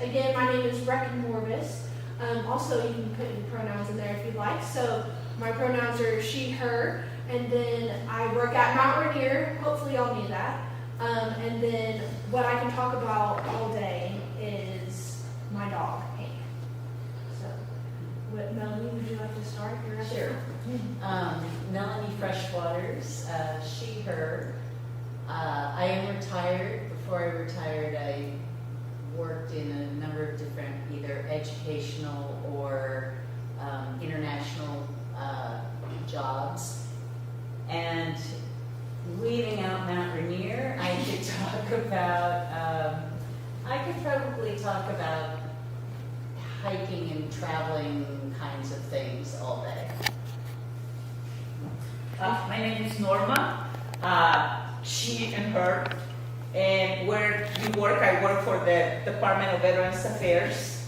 again, my name is Brekyn Worbes. Also, you can put your pronouns in there if you'd like. So my pronouns are she, her, and then I work at Mount Rainier. Hopefully y'all need that. And then what I can talk about all day is my dog, Hank. So, Melanie, would you like to start? You're up Sure. there. Melanie Freshwaters, she, her. I am retired. Before I retired, I worked in a number of different either educational or international jobs. And leaving out Mount Rainier, I could talk about, I could probably talk about hiking and traveling kinds of things all day. My name is Norma, she and her, and where you work, I work for the Department of Veterans Affairs,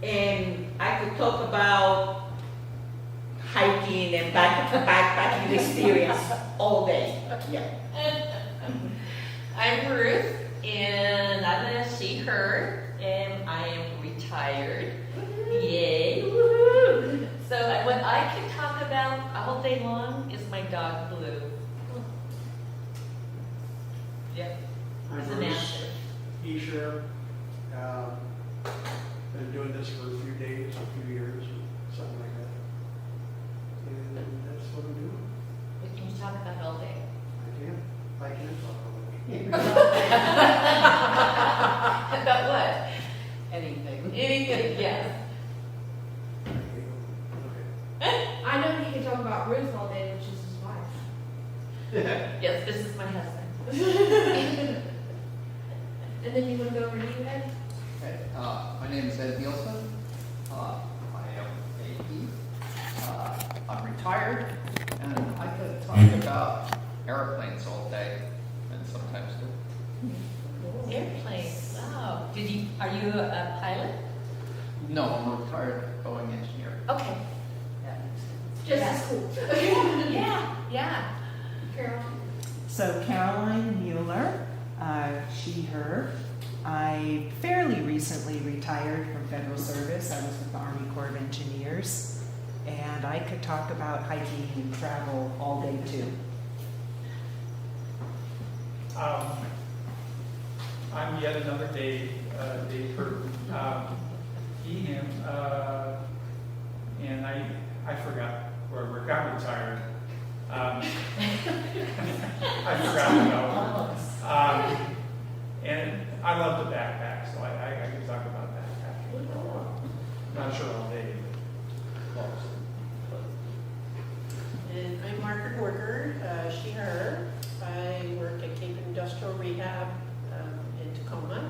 and I could talk about hiking and backpacking experience all day. Yeah. I'm Ruth, and I'm a she, her, and I am retired. Yay! Woohoo! So what I can talk about all day long is my dog Blue. Yep. I'm It's an Bruce answer. E-Sheriff. Been doing this for a few days, a few years, something like that. And that's what I'm doing. What can you talk about all day? I can talk About what? Anything. Anything, yes. Okay. I know he can talk about Ruth all day, which is his wife. Yes, this is my husband. And then you want to go over to you, Ed? Okay, my name is Ed Nielsen. I am AP. I'm retired, and I could talk about airplanes all day, and sometimes do. Airplanes. Wow. Are you a pilot? No, I'm a retired Boeing engineer. Okay. Just Yeah. as cool. Yeah, yeah. Carol? So Caroline Mueller, she, her. I fairly recently retired from federal service. I was with the Army Corps of Engineers, and I could talk about hiking and travel all day too. I'm yet another Dave Burton, he, him, and I forgot where I work. I'm retired. I forgot about and I love the backpack, so I can talk about backpacking. Not sure all day, but close. And I'm Margaret Worker, she, her. I work at Cape Industrial Rehab in Tacoma.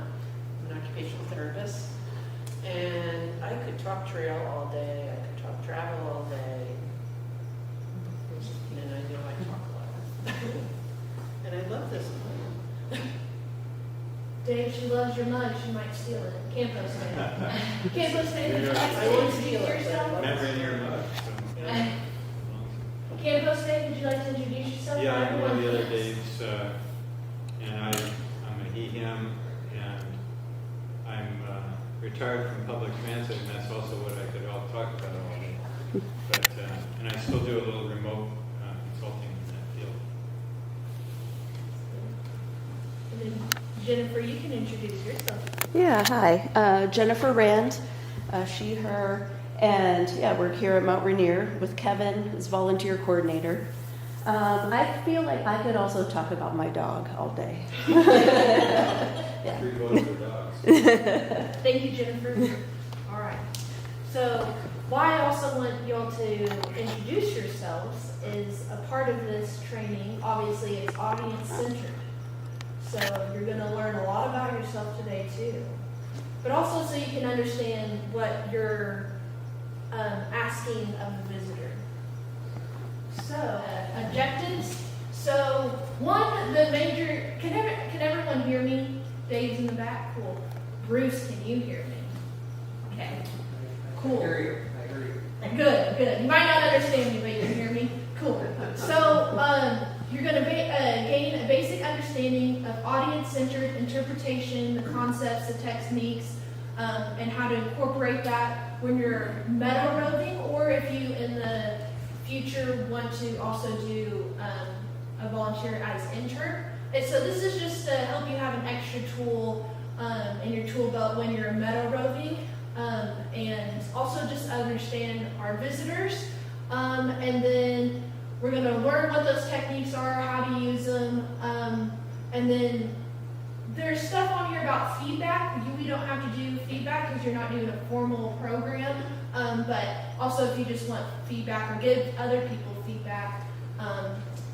I'm an occupational therapist. And I could talk trail all day, I could talk travel all day. And I know I talk a lot. And I love this one. Dave, she loves your mug. She might steal it. Can't post it. Can't post it. Would you like I to won't introduce steal it. yourself? Remember in your mug. Yeah. Can't post it. Would you like to introduce yourself? Yeah, I'm Everyone one of the other thinks. Daves, and I'm a he, him, and I'm retired from public transit, and that's also what I could all talk about all day. But, and I still do a little remote consulting in that field. And then Jennifer, you can introduce yourself. Yeah, hi. Jennifer Rand, she, her, and yeah, we're here at Mount Rainier with Kevin as volunteer coordinator. I feel like I could also talk about my dog all day. Yeah. 3 votes for dogs. Thank you, Jennifer. All right. So why I also want y'all to introduce yourselves is a part of this training. Obviously, it's audience-centered. So you're going to learn a lot about yourself today, too. But also so you can understand what you're asking of the visitor. So, objectives. So, one, the major, can everyone hear me? Dave's in the back? Cool. Bruce, can you hear me? Okay. Cool. I hear you. Good. You might not understand me, but you can hear me? Cool. So, you're going to gain a basic understanding of audience-centered interpretation, the concepts, the techniques, and how to incorporate that when you're meta roving, or if you in the future want to also do a volunteer as intern. And so this is just to help you have an extra tool in your tool belt when you're meta roving, and also just understand our visitors. And then we're going to learn what those techniques are, how to use them, and then there's stuff on here about feedback. We don't have to do feedback because you're not doing a formal program, but also if you just want feedback or give other people feedback,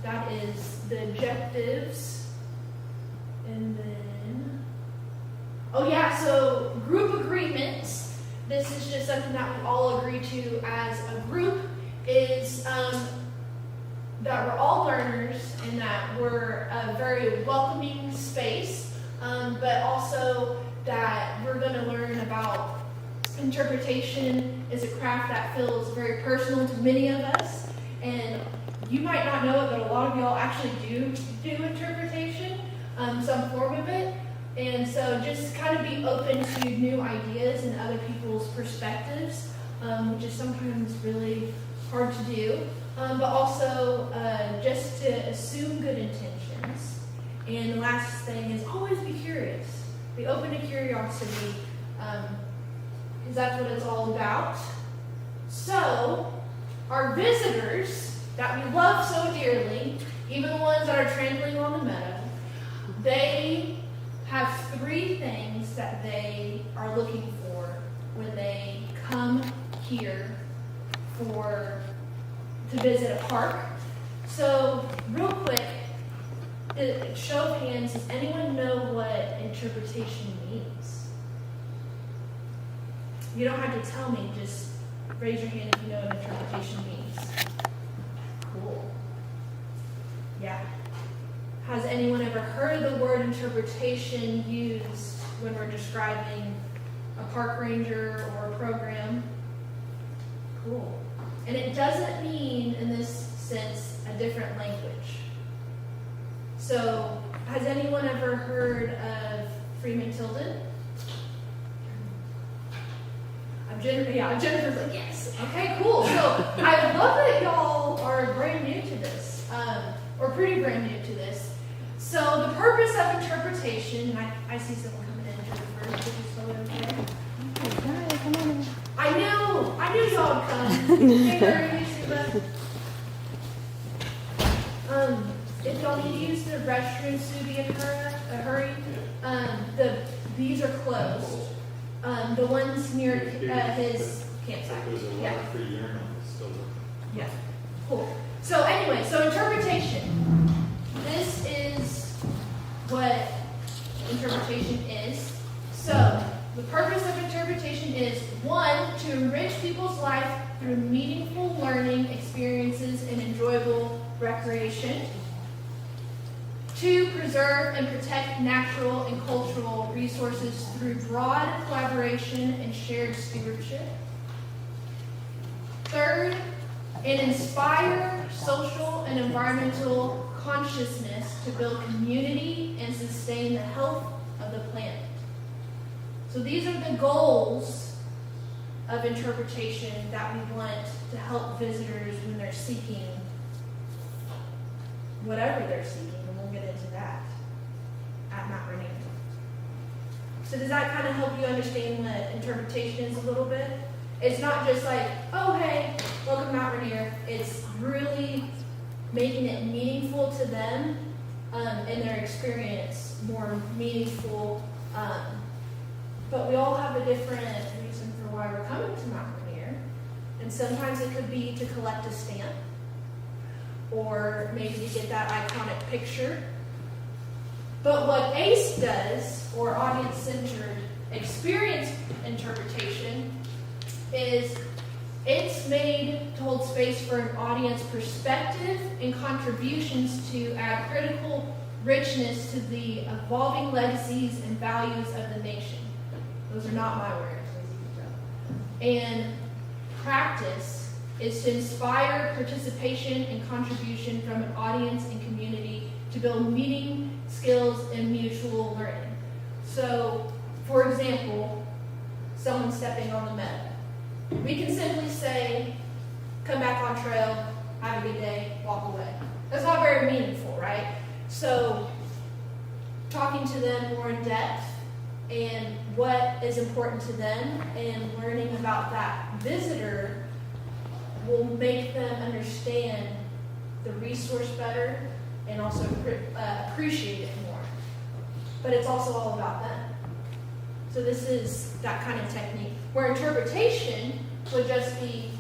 that is the objectives. And then, oh yeah, so group agreements. This is just something that we all agree to as a group, is that we're all learners and that we're a very welcoming space, but also that we're going to learn about interpretation is a craft that feels very personal to many of us. And you might not know it, but a lot of y'all actually do interpretation, some form of it. And so just kind of be open to new ideas and other people's perspectives, which is sometimes really hard to do. But also just to assume good intentions. And the last thing is always be curious. Be open to curiosity, because that's what it's all about. So, our visitors that we love so dearly, even the ones that are trampling on the meadow, they have 3 things that they are looking for when they come here to visit a park. So, real quick, show of hands, does anyone know what interpretation means? You don't have to tell me, just raise your hand if you know what interpretation means. Cool. Yeah. Has anyone ever heard the word interpretation used when we're describing a park ranger or a program? Cool. And it doesn't mean, in this sense, a different language. So, has anyone ever heard of Freeman Tilden? Jennifer's like, yes. Okay, cool. So, I love that y'all are brand new to this, or pretty brand new to this. So, the purpose of interpretation, I see someone coming in, Jennifer, is this okay? Hi, come on in. I knew y'all would come. Hey, Larry, if y'all need to use the restroom, so be in a hurry. These are closed. The ones near his campsite. There's a Yeah. water-free urinal still open. Yeah. Cool. So anyway, so interpretation. This is what interpretation is. So the purpose of interpretation is 1, to enrich people's life through meaningful learning experiences and enjoyable recreation. 2, preserve and protect natural and cultural resources through broad collaboration and shared stewardship. 3rd, and inspire social and environmental consciousness to build community and sustain the health of the planet. So these are the goals of interpretation that we want to help visitors when they're seeking whatever they're seeking, and we'll get into that at Mount Rainier. So does that kind of help you understand what interpretation is a little bit? It's not just like, oh hey, welcome to Mount Rainier. It's really making it meaningful to them and their experience more meaningful. But we all have a different reason for why we're coming to Mount Rainier. And sometimes it could be to collect a stamp, or maybe to get that iconic picture. But what ACE does, or audience-centered experience interpretation, is it's made to hold space for an audience perspective and contributions to add critical richness to the evolving legacies and values of the nation. Those are not my words, and practice is to inspire participation and contribution from an audience and community to build meeting skills and mutual learning. So, for example, someone stepping on the meadow. We can simply say, come back on trail, have a good day, walk away. That's not very meaningful, right? So, talking to them more in depth and what is important to them and learning about that visitor will make them understand the resource better and also appreciate it more. But it's also all about them. So this is that kind of technique. Where interpretation would just be,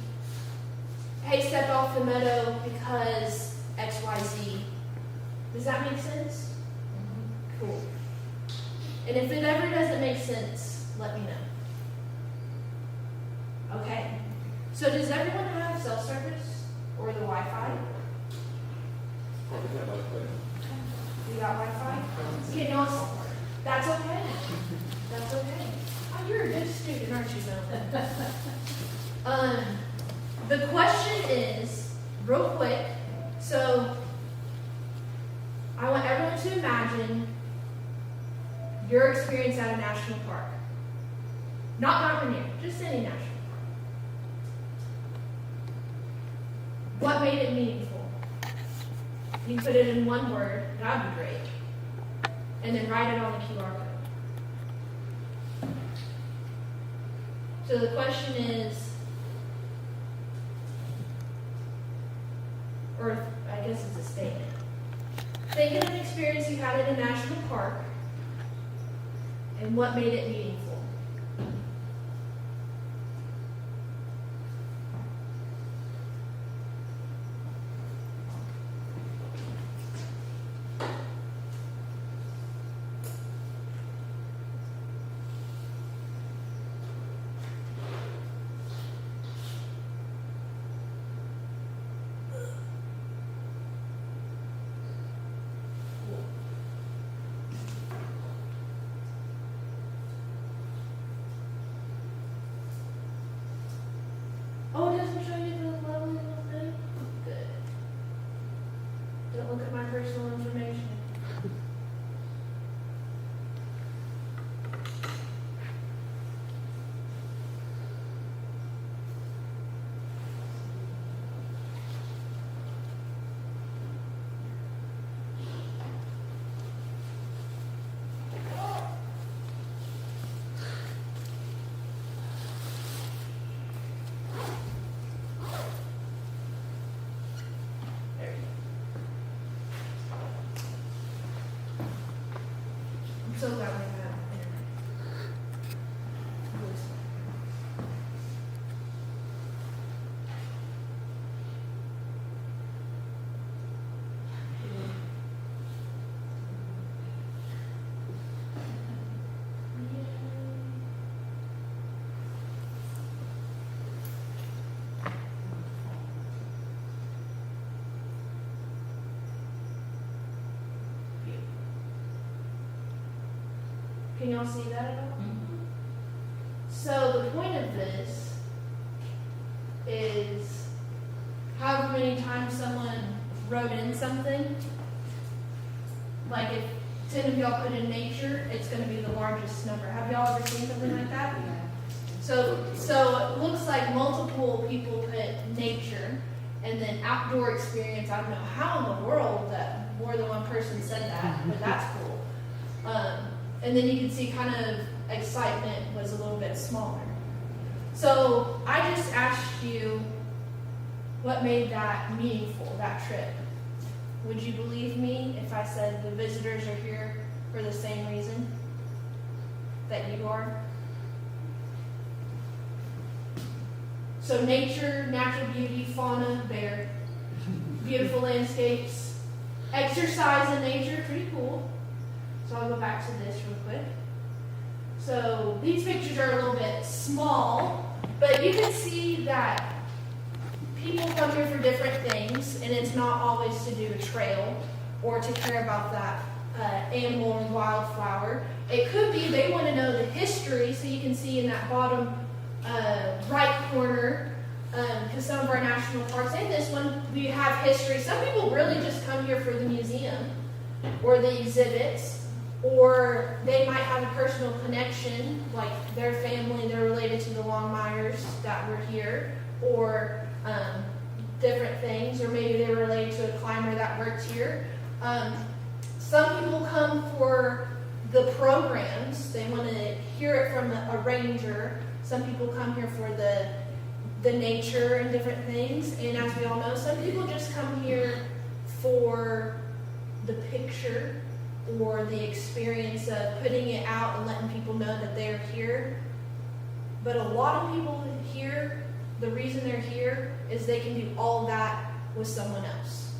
hey, step off the meadow because X, Y, Z. Does that make sense? Cool. And if it ever doesn't make sense, let me know. Okay. So does everyone have cell service or the Wi-Fi? You got Wi-Fi? Okay, no, that's okay. That's okay. Oh, you're a good student, aren't you, Bill? The question is, real quick, so I want everyone to imagine your experience at a national park. Not Mount Rainier, just any national park. What made it meaningful? You can put it in one word, that'd be great. And then write it on the QR code. So the question is, or I guess it's a statement. Think of an experience you had at a national park and what made it meaningful. Oh, it doesn't show you the lovely little thing? Good. Don't look at my personal information. There you go. I'm so glad we have internet. Really smart. Can y'all see that at all? So the point of this is however many times someone wrote in something, like if 10 of y'all put in nature, it's going to be the largest number. Have y'all ever seen something like that? So it looks like multiple people put nature and then outdoor experience. I don't know how in the world that more than one person said that, but that's cool. And then you can see kind of excitement was a little bit smaller. So I just asked you what made that meaningful, that trip. Would you believe me if I said the visitors are here for the same reason that you are? So nature, natural beauty, fauna, bear, beautiful landscapes, exercise in nature, pretty cool. So I'll go back to this real quick. So these pictures are a little bit small, but you can see that people come here for different things, and it's not always to do a trail or to care about that animal or wildflower. It could be they want to know the history, so you can see in that bottom right corner, because some of our national parks and this one, we have history. Some people really just come here for the museum. or the exhibits, or they might have a personal connection, like their family, they're related to the Longmires that were here, or different things, or maybe they're related to a climber that works here. Some people come for the programs. They want to hear it from a ranger. Some people come here for the nature and different things. And as we all know, some people just come here for the picture or the experience of putting it out and letting people know that they're here. But a lot of people here, the reason they're here is they can do all that with someone else.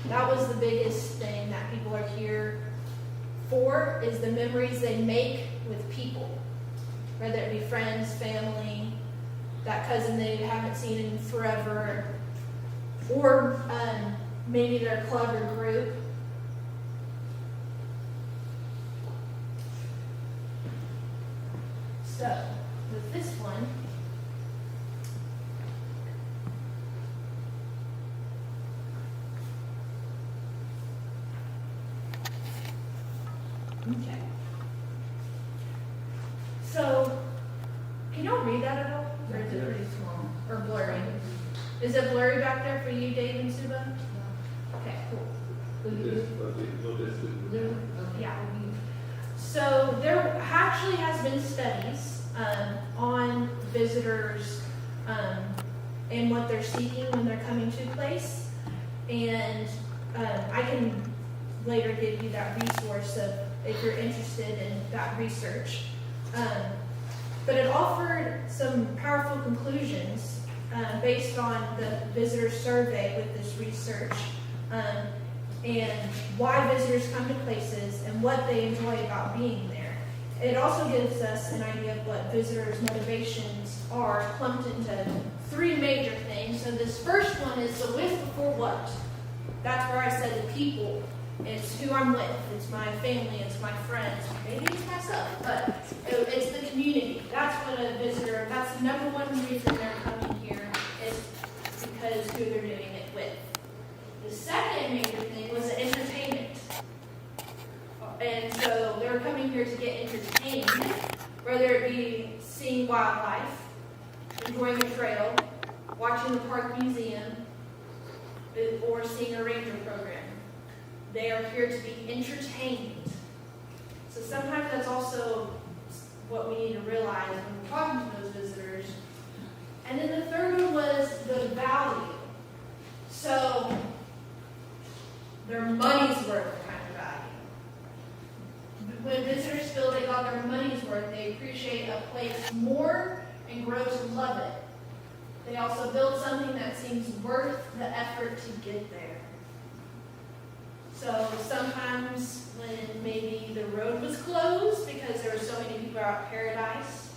That was the biggest thing that people are here for, is the memories they make with people. Whether it be friends, family, that cousin they haven't seen in forever, or maybe their club or group. So, with this one, okay. So, can y'all read that at all? Or is it pretty small? Or blurry? Is it blurry back there for you, Dave and Suba? Okay, cool. Yeah. So there actually has been studies on visitors and what they're seeking when they're coming to a place. And I can later give you that resource if you're interested in that research. But it offered some powerful conclusions based on the visitor survey with this research, and why visitors come to places and what they enjoy about being there. It also gives us an idea of what visitors' motivations are, clumped into 3 major things. So this first one is the with before what. That's where I said the people. It's who I'm with, it's my family, it's my friends, maybe it's myself, but it's the community. That's what a visitor, that's the number one reason they're coming here, is because who they're doing it with. The second major thing was the entertainment. And so they're coming here to get entertained, whether it be seeing wildlife, enjoying a trail, watching the park museum, or seeing a ranger program. They are here to be entertained. So sometimes that's also what we need to realize when we're talking to those visitors. And then the third one was the value. So their money's worth kind of value. When visitors feel they got their money's worth, they appreciate a place more and grow to love it. They also build something that seems worth the effort to get there. So sometimes when maybe the road was closed because there were so many people out at Paradise,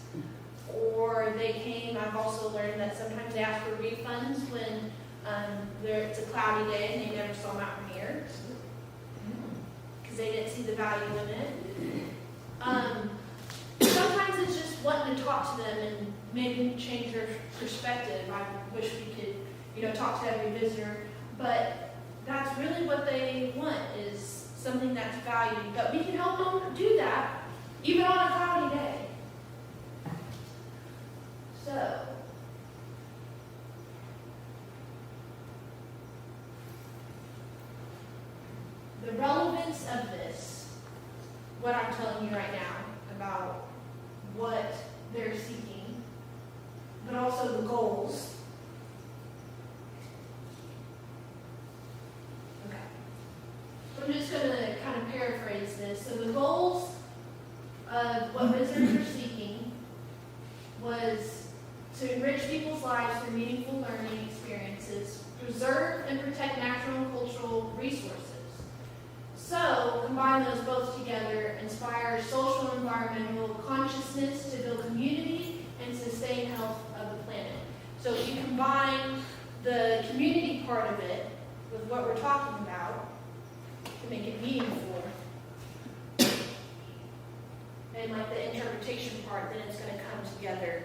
or they came, I've also learned that sometimes they ask for refunds when it's a cloudy day and they never saw Mount Rainier because they didn't see the value in it. Sometimes it's just wanting to talk to them and maybe change their perspective. I wish we could, talk to every visitor, but that's really what they want, is something that's valued. But we can help them do that, even on a cloudy day. So, the relevance of this, what I'm telling you right now about what they're seeking, but also the goals. I'm just going to kind of paraphrase this. So the goals of what visitors are seeking was to enrich people's lives through meaningful learning experiences, preserve and protect natural and cultural resources. So combine those both together, inspire social and environmental consciousness to build community and sustain health of the planet. So if you combine the community part of it with what we're talking about, to make it meaningful, and like the interpretation part, then it's going to come together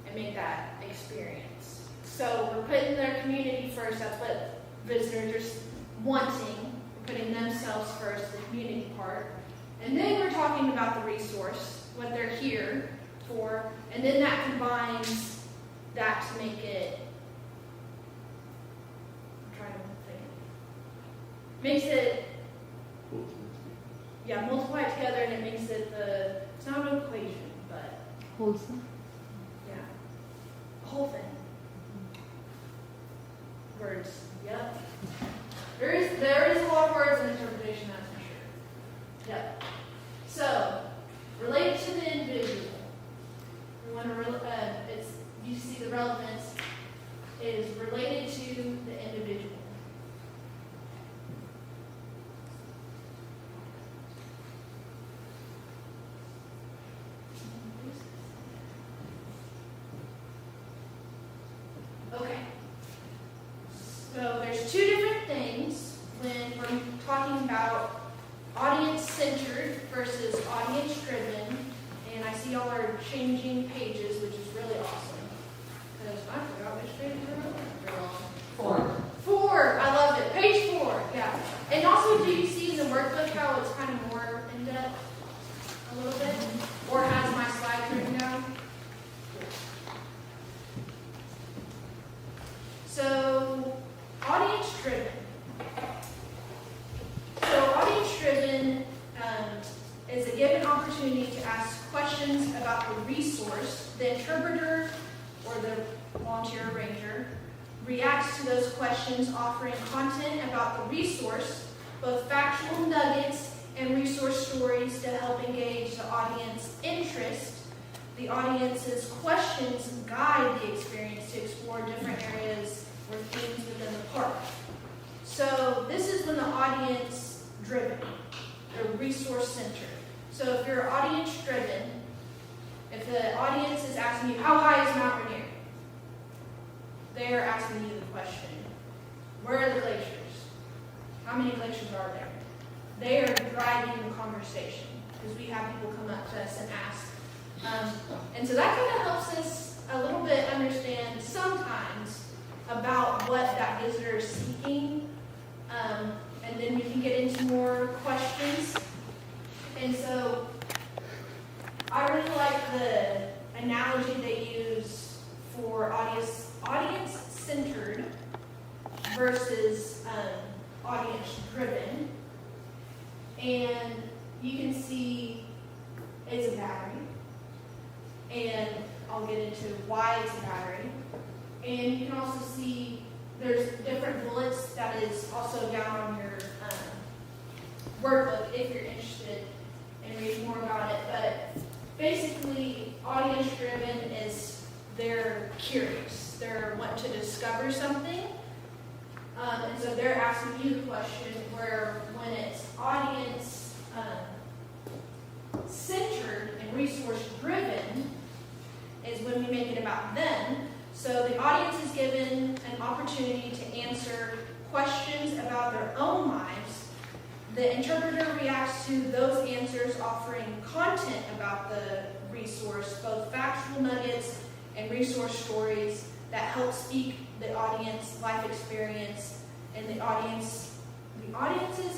and make that experience. So we're putting their community first. That's what visitors are wanting. We're putting training themselves first, the community part. And then we're talking about the resource, what they're here for, and then that combines that to make it, I'm trying to think, makes it, yeah, multiply it together and it makes it it's not an equation, but Wholesome. yeah, a whole thing. Words, yep. There is a lot of words in interpretation, that's for sure. Yep. So, related to the individual. We want to, you see the relevance is related to the individual. Okay. So there's two different things when we're talking about audience-centered versus audience-driven, and I see y'all are changing pages, which is really awesome. Because I forgot which page we're on. 4. I love it. Page 4. Yeah. And also, do you see in the workbook how it's kind of more in depth a little bit, or has my slides written down? So, audience-driven. So, audience-driven is a given opportunity to ask questions about the resource. The interpreter or the volunteer ranger reacts to those questions, offering content about the resource, both factual nuggets and resource stories to help engage the audience interest. The audience's questions guide the experience to explore different areas or themes within the park. So this is when the audience driven, or resource centered. So if you're audience driven, if the audience is asking you, how high is Mount Rainier? They are asking you the question, where are the glaciers? How many glaciers are there? They are driving the conversation because we have people come up to us and ask. And so that kind of helps us a little bit understand sometimes about what that visitor is seeking. And then we can get into more questions. And so I really like the analogy they use for audience-centered versus audience-driven. And you can see it's a battery. And I'll get into why it's a battery. And you can also see there's different bullets that is also down on your workbook if you're interested in reading more about it. But basically, audience-driven is they're curious. They're wanting to discover something. And so they're asking you the question, where when it's audience-centered and resource-driven is when we make it about them. So the audience is given an opportunity to answer questions about their own lives. The interpreter reacts to those answers, offering content about the resource, both factual nuggets and resource stories that help speak the audience life experience, and the audience's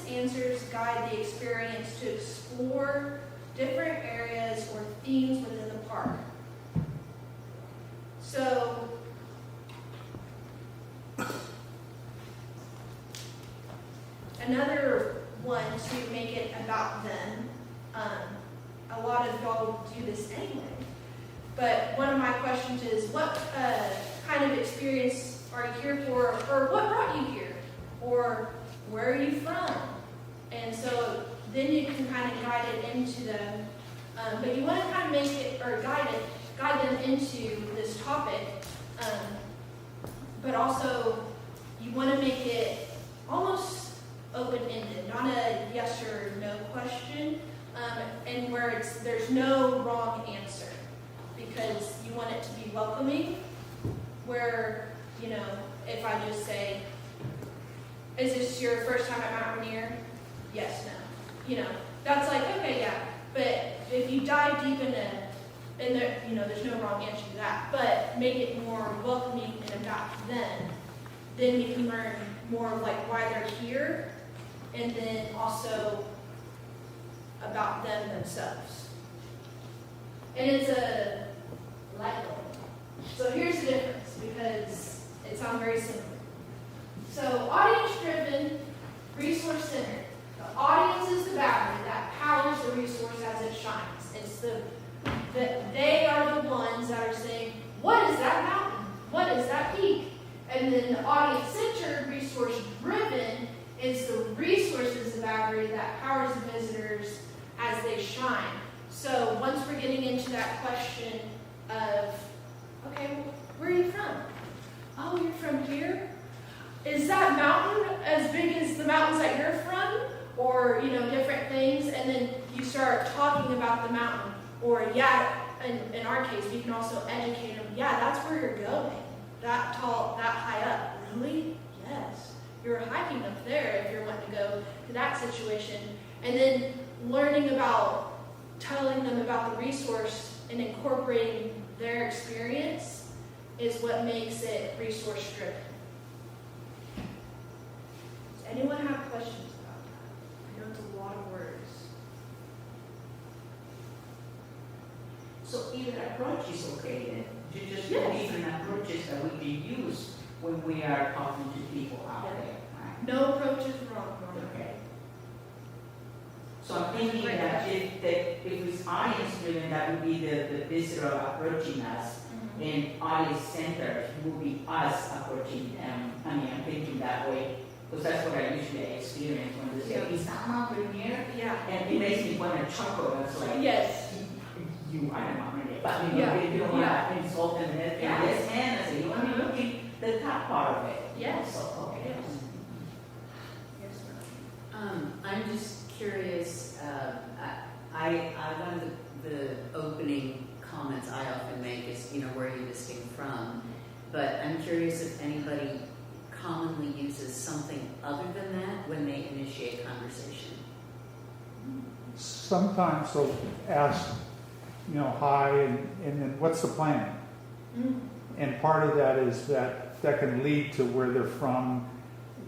answers guide the experience to explore different areas or themes within the park. So, another one to make it about them. A lot of y'all do this anyway. But one of my questions is, what kind of experience are you here for, or what brought you here, or where are you from? And so then you can kind of guide it into them. But you want to kind of make it, or guide them into this topic. But also, you want to make it almost open-ended, not a yes or no question, and where there's no wrong answer, because you want it to be welcoming, where, if I just say, is this your first time at Mount Rainier? Yes, no. That's like, okay, yeah, but if you dive deep into, and there's no wrong answer to that, but make it more welcoming and about them, then you can learn more of like why they're here, and then also about them themselves. And it's a light bulb. So here's the difference, because it sounds very similar. So audience-driven, resource-centered. The audience is the battery that powers the resource as it shines. It's they are the ones that are saying, what is that mountain? What is that peak? And then the audience-centered, resource-driven is the resources, the battery that powers the visitors as they shine. So once we're getting into that question of, okay, well, where are you from? Oh, you're from here? Is that mountain as big as the mountains that you're from? Or, different things, and then you start talking about the mountain. Or, yeah, in our case, we can also educate them, yeah, that's where you're going. That tall, that high up. Really? Yes. You're hiking up there if you're wanting to go to that situation. And then learning about, telling them about the resource and incorporating their experience is what makes it resource-driven. Does anyone have questions about that? I know it's a lot of words. So either approach is okay then? You just Yes. different approaches that we can use when we are talking to people out Yeah. there, right? No approach is wrong. Okay. So I'm thinking that if it's audience driven, that would be the visitor approaching us, and audience centered would be us approaching them. I mean, I'm thinking that way, because that's what I usually experience when they say, is that Mount Rainier? Yeah. And it makes me want to chuckle. It's like, Yes. you are the Mount Rainier. But Yeah. you don't want to insult them and everything. Yeah. Yes, and I say, you want to look at the top part of it. Yes. So, okay. Yes. Yes, ma'am. I'm just curious, one of the opening comments I often make is, where are you visiting from? But I'm curious if anybody commonly uses something other than that when they initiate conversation. Sometimes they'll ask, hi, and then what's the plan? And part of that is that can lead to where they're from.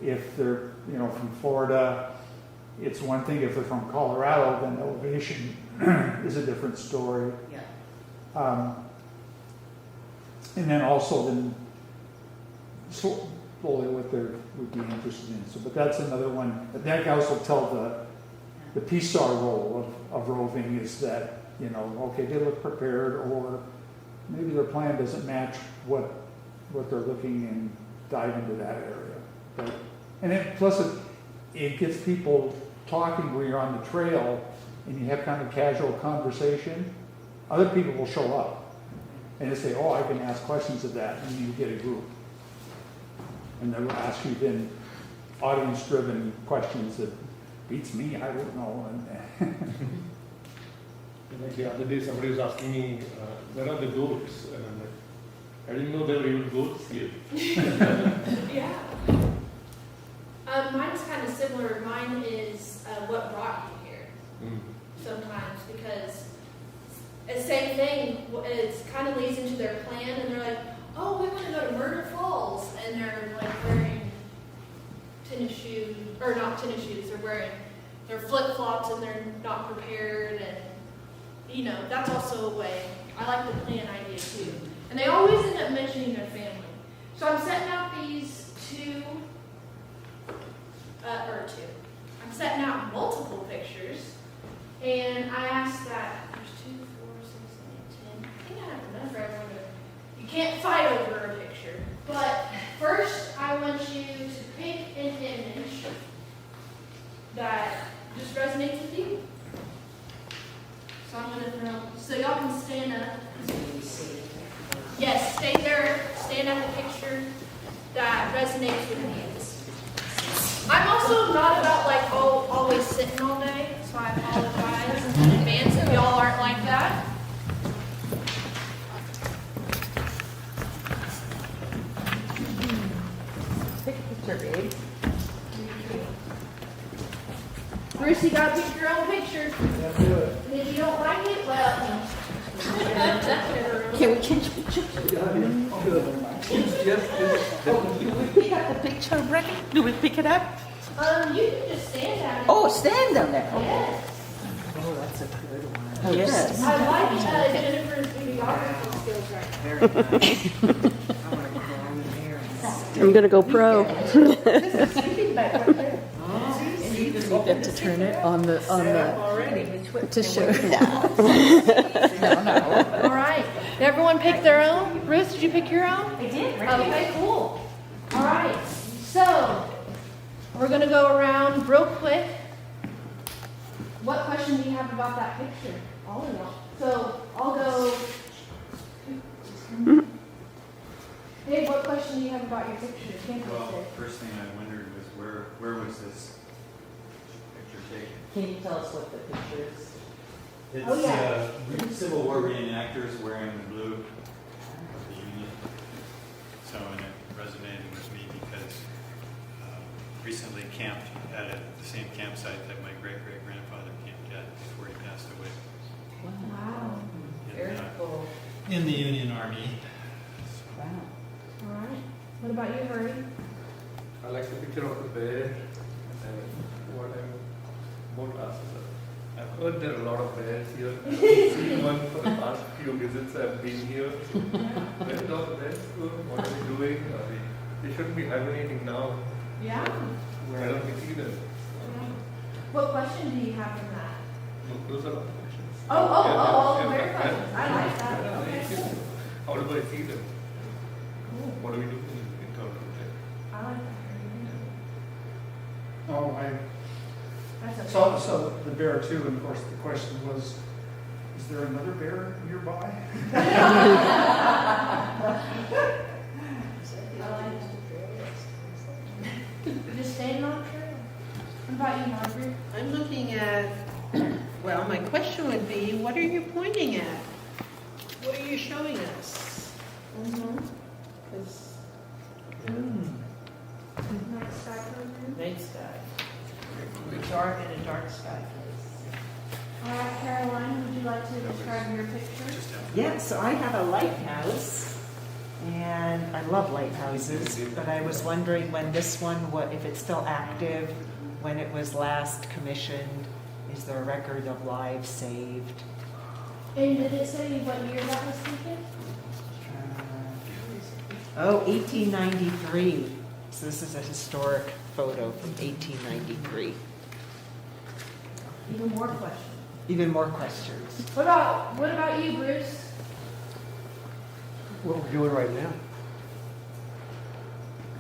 If they're, from Florida, it's one thing. If they're from Colorado, then elevation is a different story. Yeah. And then also slowly what they would be interested in. So, but that's another one. But that can also tell the PSAR role of roving is that, okay, they look prepared, or maybe their plan doesn't match what they're looking, and dive into that area. But, plus it gets people talking where you're on the trail and you have kind of casual conversation. Other people will show up and they say, oh, I can ask questions of that, and you get a group. And they'll ask you then audience-driven questions that beats me, I don't know. Like the other day, somebody was asking me, where are the goats? And I'm like, I didn't know there were even goats here. Yeah. Mine's kind of similar. Mine is what brought you here. Sometimes, because the same thing, it kind of leads into their plan, and they're like, oh, we want to go to Murder Falls, and they're like wearing tennis shoes, or not tennis shoes, they're wearing their flip-flops, and they're not prepared, and that's also a way. I like the plan idea too. And they always end up mentioning their family. So I'm setting out these I'm setting out multiple pictures, and I asked that there's 2, 4, 6, 8, 10. I think I have enough for everyone to. You can't fight over a picture, but first I want you to pick an image that just resonates with you. So I'm gonna throw. So y'all can stand up. Yes, stay there. Stand at the picture that resonates with me. I'm also not about always sitting all day, so I apologize in advance if y'all aren't like that. Take a picture, babe. Bruce, you gotta pick your own picture. Yeah, do it. And if you don't like it, well. Can we change pictures? Yes, Do we pick up the picture, Brekyn? Do we pick it up? You can just stand down. Oh, stand down there. Yes. Oh, that's a good one. Yes. I like Jennifer's videography skills right now. Very nice. I want to go on there and I'm going to go pro. You get to turn it on the to show. All right. Did everyone pick their own? Ruth, did you pick your own? I did, right? Okay, cool. All right. So we're going to go around real quick. What question do you have about that picture? All of y'all. So I'll go. Dave, what question do you have about your picture? Well, first thing I wondered was where was this picture taken? Can you tell us what the picture is? It's Oh, yeah. Civil War reenactors wearing the blue of the Union. So, and it resonated with me because recently camped at the same campsite that my great-great-grandfather camped at before he passed away. Wow. Very cool. In the Union Army. Wow. All right. What about you, Hurry? I like the picture of the bear. And what I've heard there are a lot of bears here. I've seen one for the past few visits I've been here. Where are the bears going? What are they doing? They shouldn't be hibernating now. Yeah. Why don't we see them? What question do you have from that? Look, those are all the questions. All the Yeah, bear yeah. questions. I like that. Yeah, Okay, cool. How do I see them? What do we do in interpretive? I like that. Oh, That's okay. so the bear too, and of course the question was, is there another bear nearby? I like it. Just staying on trail. What about you, Margaret? I'm looking at, well, my question would be, what are you pointing at? What are you showing us? Mm-hmm. 'Cause Night sky program. night sky. Dark in a dark sky. All right, Caroline, would you like to describe your picture? Yeah, so I have a lighthouse, and I love lighthouses, but I was wondering when this one, if it's still active, when it was last commissioned, is there a record of lives saved? And did it say what year that was taken? 1893. So this is a historic photo from 1893. Even more questions. Even more questions. What about you, Bruce? What we're doing right now.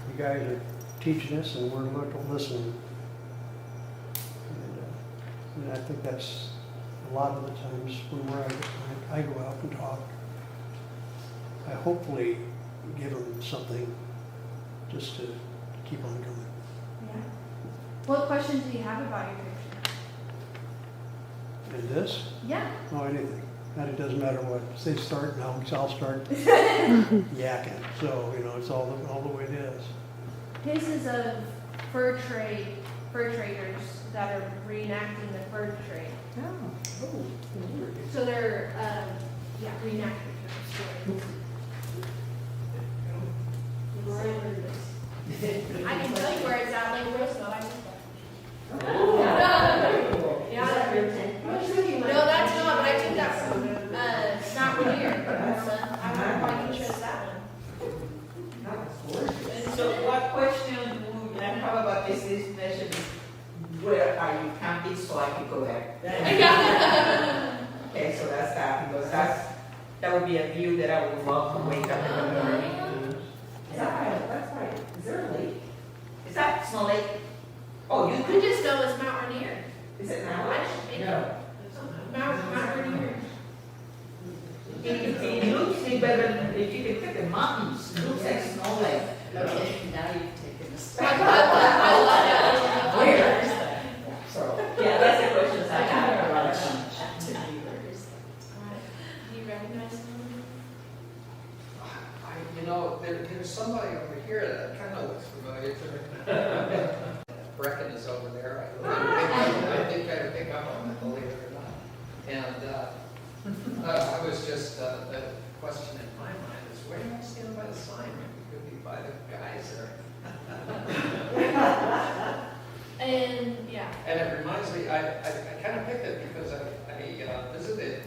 You guys are teaching us and we're learning to listen. And I think that's a lot of the times when I go out and talk. I hopefully give them something just to keep on going. Yeah. What questions do you have about your picture? And this? Yeah. Oh, anything. And it doesn't matter what. They start now, I'll start yakking. So, it's all the way it is. His is of fur traders that are reenacting the fur trade. Oh. So they're, reenacting the story. I can tell you where it's at, Lake Roseville. I just yeah. No, that's not, but I took that from, Mount Rainier. I wonder why you chose that one. So what question would I have about this destination? Where are you camping so I can go there? Okay, so that's that, because that would be a view that I would love to wake up in the morning. Is that right? That's right. Is there a lake? Is that Snow Lake? Oh, you We just know it's Mount Rainier. Is it now? No. Mount Rainier. It looks better if you can pick the mountains. It looks like Snow Lake. Okay, now you've taken a step. I love that. Where? So, yeah, that's the questions I have about it. Do you recognize him? There's somebody over here that kind of looks familiar to me. Brekyn is over there. I think I pick up on it, believe it or not. And I was just, the question in my mind is, where do I stand by the sign? Maybe it could be by the guys there. And it reminds me, I kind of picked it because I visited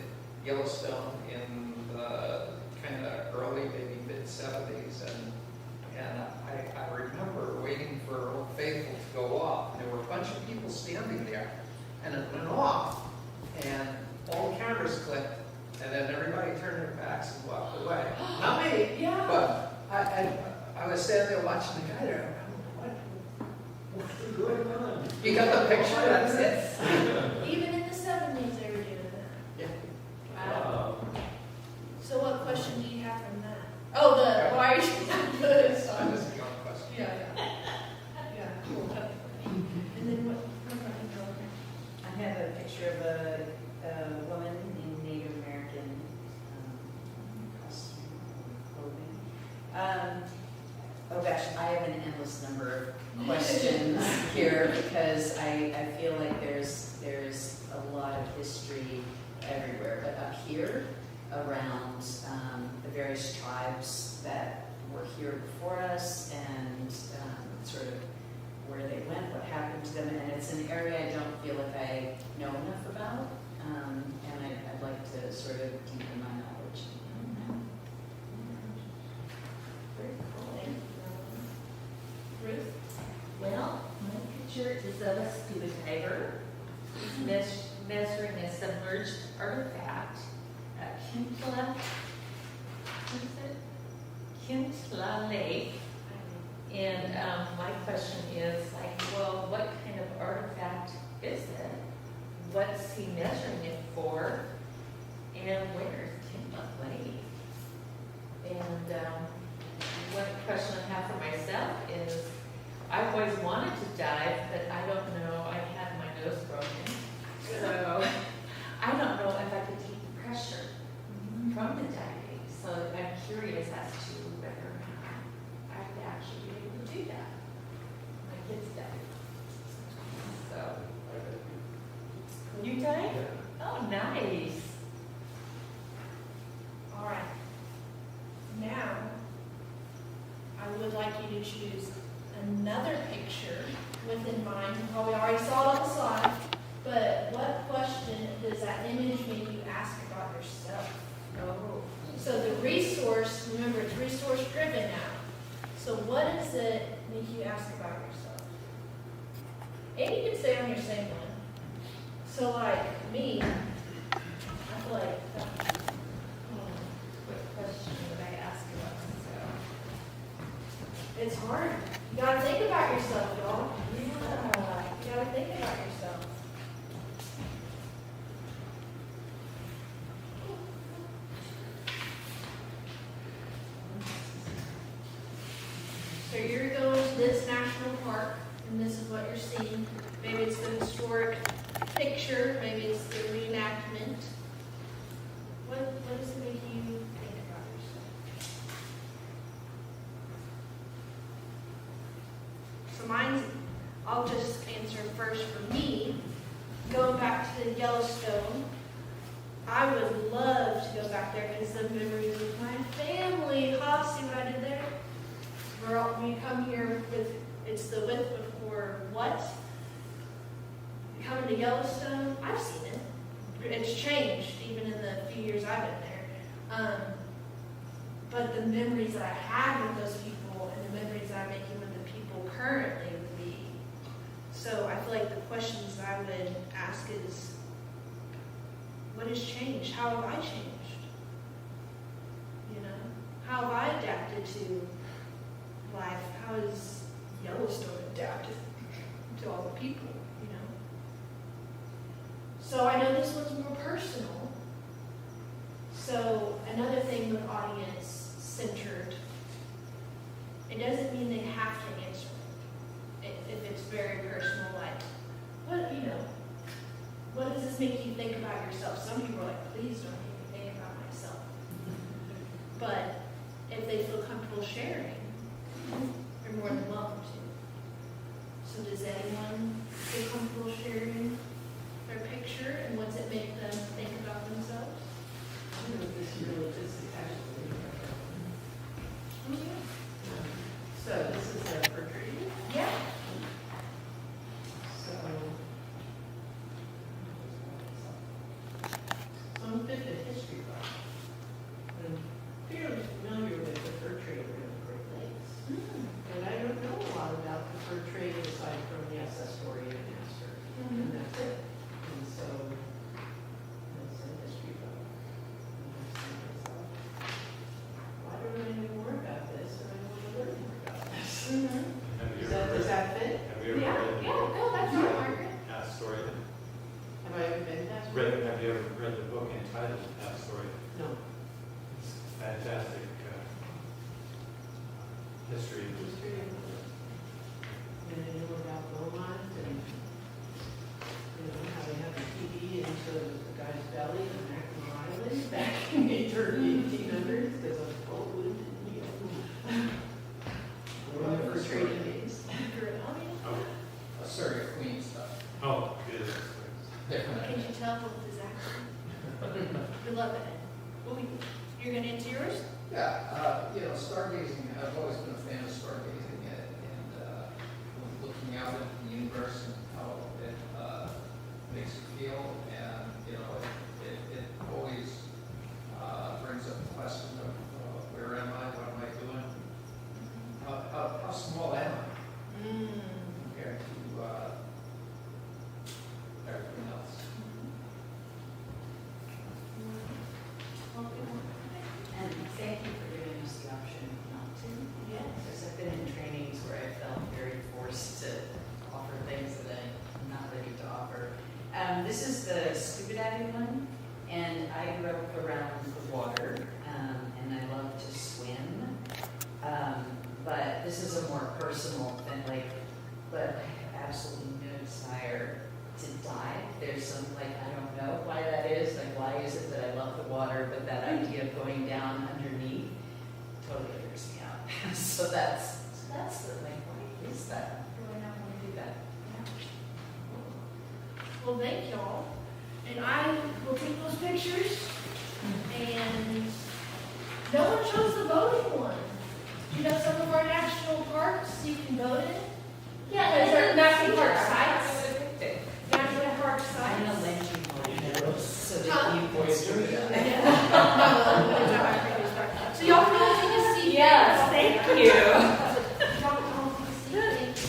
Yellowstone in the kind of early, maybe mid-70s, and I remember waiting for Old Faithful to go off, and there were a bunch of people standing there, and it went off, and all the cameras clicked, and then everybody turned their backs and walked away. Not me, Yeah. but I was standing there watching the guy there. What's going on? You got the picture? That's it. Even in the 70s, they were doing that. Yeah. Wow. So what question do you have from that? Oh, the why are you good? I'm just a young question. Yeah, cool. And then what about you, Joel? I have a picture of a woman in Native American costume clothing. Oh gosh, I have an endless number of questions here because I feel like there's a lot of history everywhere, but up here around the various tribes that were here before us and sort of where they went, what happened to them, and it's an area I don't feel like I know enough about, and I'd like to sort of deepen my knowledge. Very cool. Thank you. Ruth? Well, my picture is of a scuba diver measuring a submerged artifact at Kintla Lake. And my question is like, well, what kind of artifact is it? What's he measuring it for? And where's Kintla Lake? And one question I have for myself is, I've always wanted to dive, but I don't know, I had my nose broken. So I don't know if I could take the pressure from the diving. So I'm curious as to whether or not I would actually be able to do that. My kids dive. So. You dive? Oh, nice. All right. Now, I would like you to choose another picture within mind. You probably already saw it on the slide, but what question does that image make you ask about yourself? Oh. So the resource, remember, it's resource driven now. So what does it make you ask about yourself? And you can stay on your same one. So like me, I feel like, What question would I ask about myself? it's hard. You gotta think about yourself, y'all. Yeah. You gotta think about yourself. So you're going to this national park, and this is what you're seeing. Maybe it's the historic picture, maybe it's the reenactment. What does it make you think about yourself? So mine's, I'll just answer first for me. Going back to Yellowstone, I would love to go back there because the memories of my family. Ha, see what I did there? We come here with, it's the with before what? Coming to Yellowstone, I've seen it. It's changed even in the few years I've been there. But the memories that I had with those people and the memories that I'm making with the people currently would be. So I feel like the questions that I would ask is, what has changed? How have I changed? You know, how have I adapted to life? How has Yellowstone adapted to all the people? You know. So I know this one's more personal. So another thing with audience centered, it doesn't mean they have to answer it. If it's very personal, like, what, you know, what does this make you think about yourself? Some people are like, please don't make me think about myself. But if they feel comfortable sharing, you're more than welcome to. So does anyone feel comfortable sharing their picture and what's it make them think about themselves? So this is a portrait. Yeah. So Have you ever read the book entitled That Story? No. It's a fantastic history. And I know about Beaumont and, how they have the TV into the guy's belly in Mackinac Island back in the early 1800s because of pulpwood and, for trading days. Surrey Queen stuff. Oh, it is. Different. Can you tell with his accent? We love it. Well, you're gonna answer yours? Yeah, stargazing, I've always been a fan of stargazing and looking out into the universe and how it makes you feel. And, it always brings up the question of where am I, what am I doing? How small am I compared to everything else? And thank you for giving us the option not to. Yes. Because I've been in trainings where I felt very forced to offer things that I'm not ready to offer. This is the scuba diving one, and I grew up around the water, and I love to swim. But this is a more personal thing, but I have absolutely no desire to dive. There's some, I don't know why that is. Why is it that I love the water, but that idea of going down underneath totally freaks me out. So that's the thing. Why is that? Why not want to do that? Well, thank y'all. And I will take those pictures. And no one chose the voting one. Some of our national parks you can vote in. Yeah, because they're national park sites. National park sites. I'm going to lend you more so that Huh? you can screw it up. So y'all can all take a seat. Yes, thank you. Y'all can all take a seat. Thank you.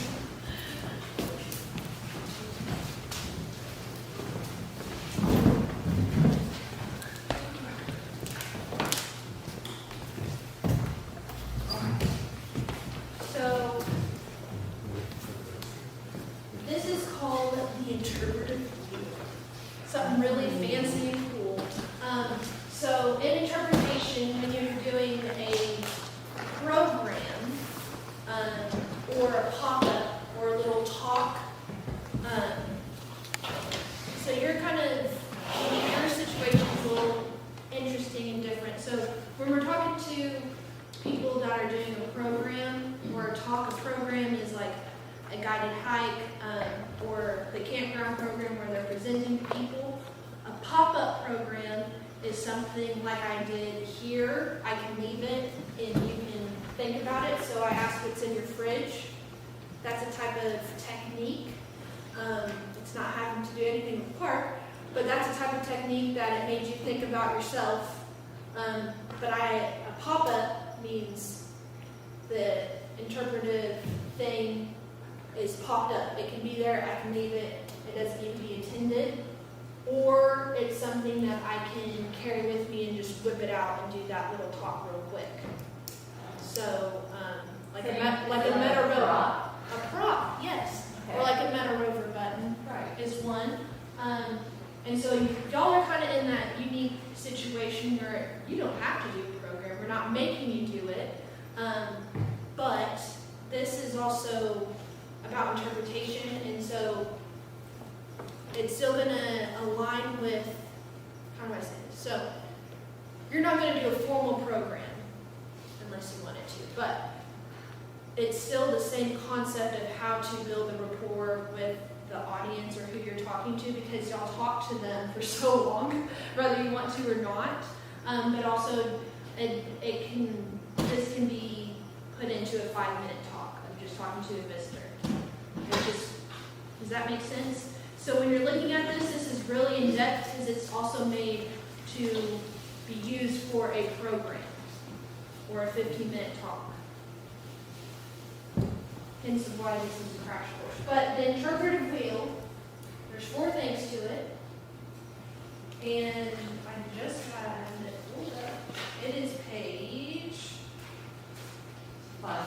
So, this is called the interpretive wheel. Something really fancy and cool. So in interpretation, when you're doing a program, or a pop-up, or a little talk, so you're kind of, your situation's a little interesting and different. So when we're talking to people that are doing a program or a talk, a program is like a guided hike, or the campground program where they're presenting to people. A pop-up program is something like I did here. I can leave it and you can think about it. So I ask what's in your fridge. That's a type of technique. It's not having to do anything with the park, but that's a type of technique that it made you think about yourself. But a pop-up means the interpretive thing is popped up. It can be there, I can leave it, it doesn't need to be attended. Or it's something that I can carry with me and just whip it out and do that little talk real quick. So, like a Meta Rover. A prop, yes. Okay. Or like a Meta Rover button Right. is one. And so y'all are kind of in that unique situation where you don't have to do a program. We're not making you do it. But this is also about interpretation, and so it's still going to align with, how do I say this? So you're not going to do a formal program unless you wanted to, but it's still the same concept of how to build a rapport with the audience or who you're talking to, because y'all talk to them for so long, whether you want to or not. But also, this can be put into a 5-minute talk of just talking to a visitor. Does that make sense? So when you're looking at this is really in depth because it's also made to be used for a program or a 15-minute talk. Hence why this is a crash course. But the interpretive wheel, there's 4 things to it. And I just had it pulled up. It is page 5.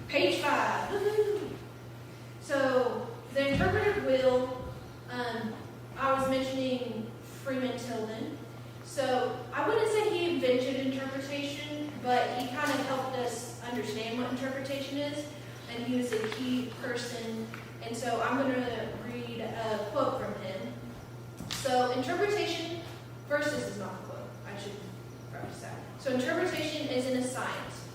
Page 5. Woo-hoo. So the interpretive wheel, interpretation is, and he was a key person. And so I'm going to read a quote from him. So interpretation, first, this is not a quote. I should preface that. So interpretation isn't a science.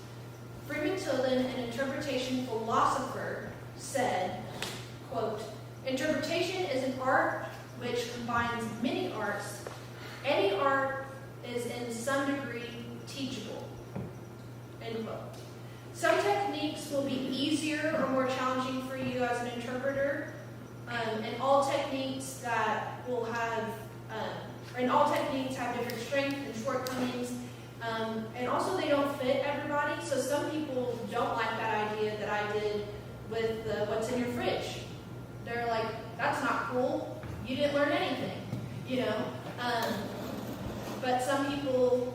Freeman Tilden, an interpretation philosopher, said, quote, interpretation is an art which combines many arts. Any art is in some degree teachable, end quote. Some techniques will be easier or more challenging for you as an interpreter, and all techniques have different strengths and shortcomings, and also they don't fit everybody. So some people don't like that idea that I did with the what's in your fridge. They're like, that's not cool. You didn't learn anything, you know. But some people,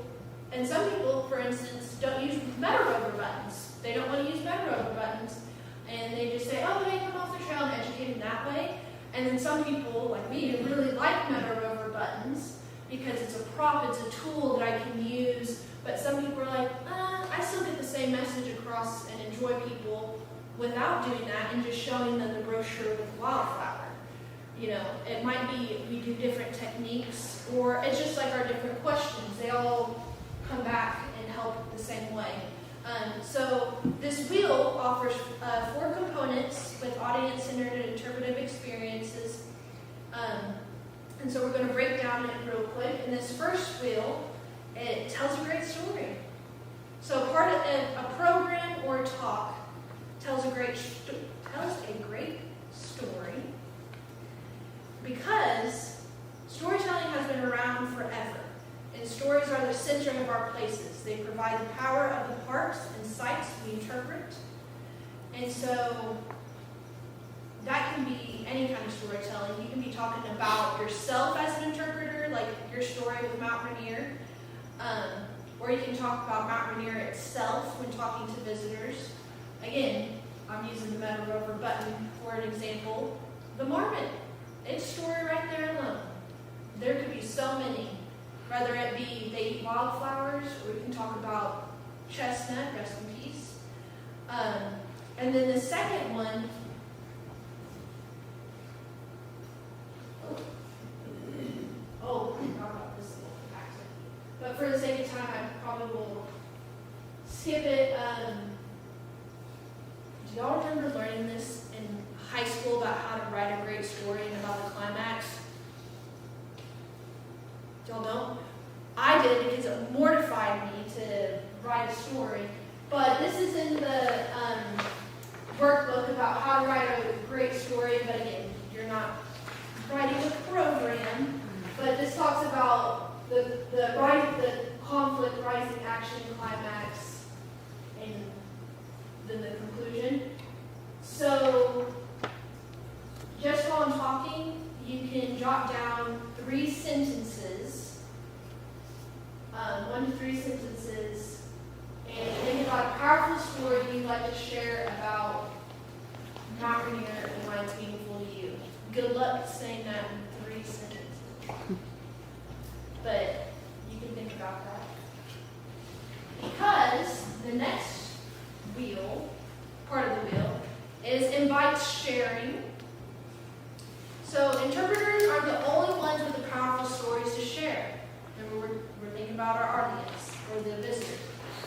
for instance, don't use metal rubber buttons. They don't want to use metal rubber buttons, and they just say, oh, hang them off the trail and educate them that way. And then some people, like me, really like metal rubber buttons because it's a prop, it's a tool that I can use. But some people are like, I still get the same message across and enjoy people without doing that and just showing them the brochure with wildflower. You know, it might be we do different techniques, or it's just like our different questions. They all come back and help the same way. So this wheel offers 4 components with audience-centered and interpretive experiences. And so we're going to break down it real quick. In this first wheel, it tells a great story. So part of a program or talk tells a great story because storytelling has been around forever. And stories are the center of our places. They provide the power of the parts and sites we interpret. And so that can be any kind of storytelling. You can be talking about yourself as an interpreter, like your story with Mount Rainier. Or you can talk about Mount Rainier itself when talking to visitors. Again, I'm using the metal rubber button for an example. The marmot, its story right there alone. There could be so many. Whether it be they eat wildflowers, or we can talk about chestnut, rest in peace. And then the second one, we can talk about this a little bit. But for the sake of time, I probably will skip it. Do y'all remember learning this in high school about how to write a great story and about the climax? Y'all don't? I did because it mortified me to write a story. But this is in the workbook about how to write a great story. But again, you're not writing a program. But this talks about the conflict, rising action, climax, and then the conclusion. So just while I'm talking, you can jot down 3 sentences, 1 to 3 sentences, and think about a powerful story you'd like to share about Mount Rainier and why it's meaningful to you. Good luck saying that in 3 sentences. But you can think about that. Because the next wheel, part of the wheel, is invites sharing. So interpreters are the only ones with the powerful stories to share. Remember, we're thinking about our audience, or the visitors.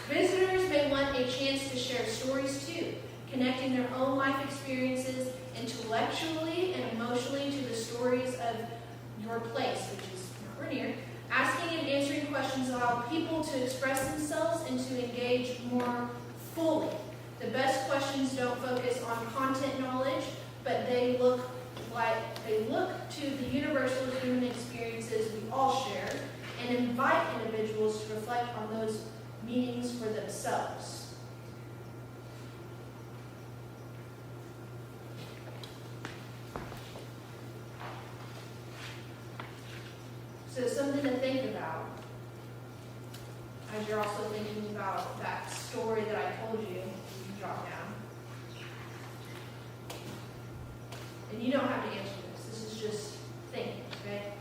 Visitors may want a chance to share stories too, connecting their own life experiences intellectually and emotionally to the stories of your place, which is Mount Rainier. Asking and answering questions allow people to express themselves and to engage more fully. The best questions don't focus on content knowledge, but they look to the universal human experiences we all share and invite individuals to reflect on those meanings for themselves. So something to think about as you're also thinking about that story that I told you, you can jot down. And you don't have to answer this. This is just thinking, okay?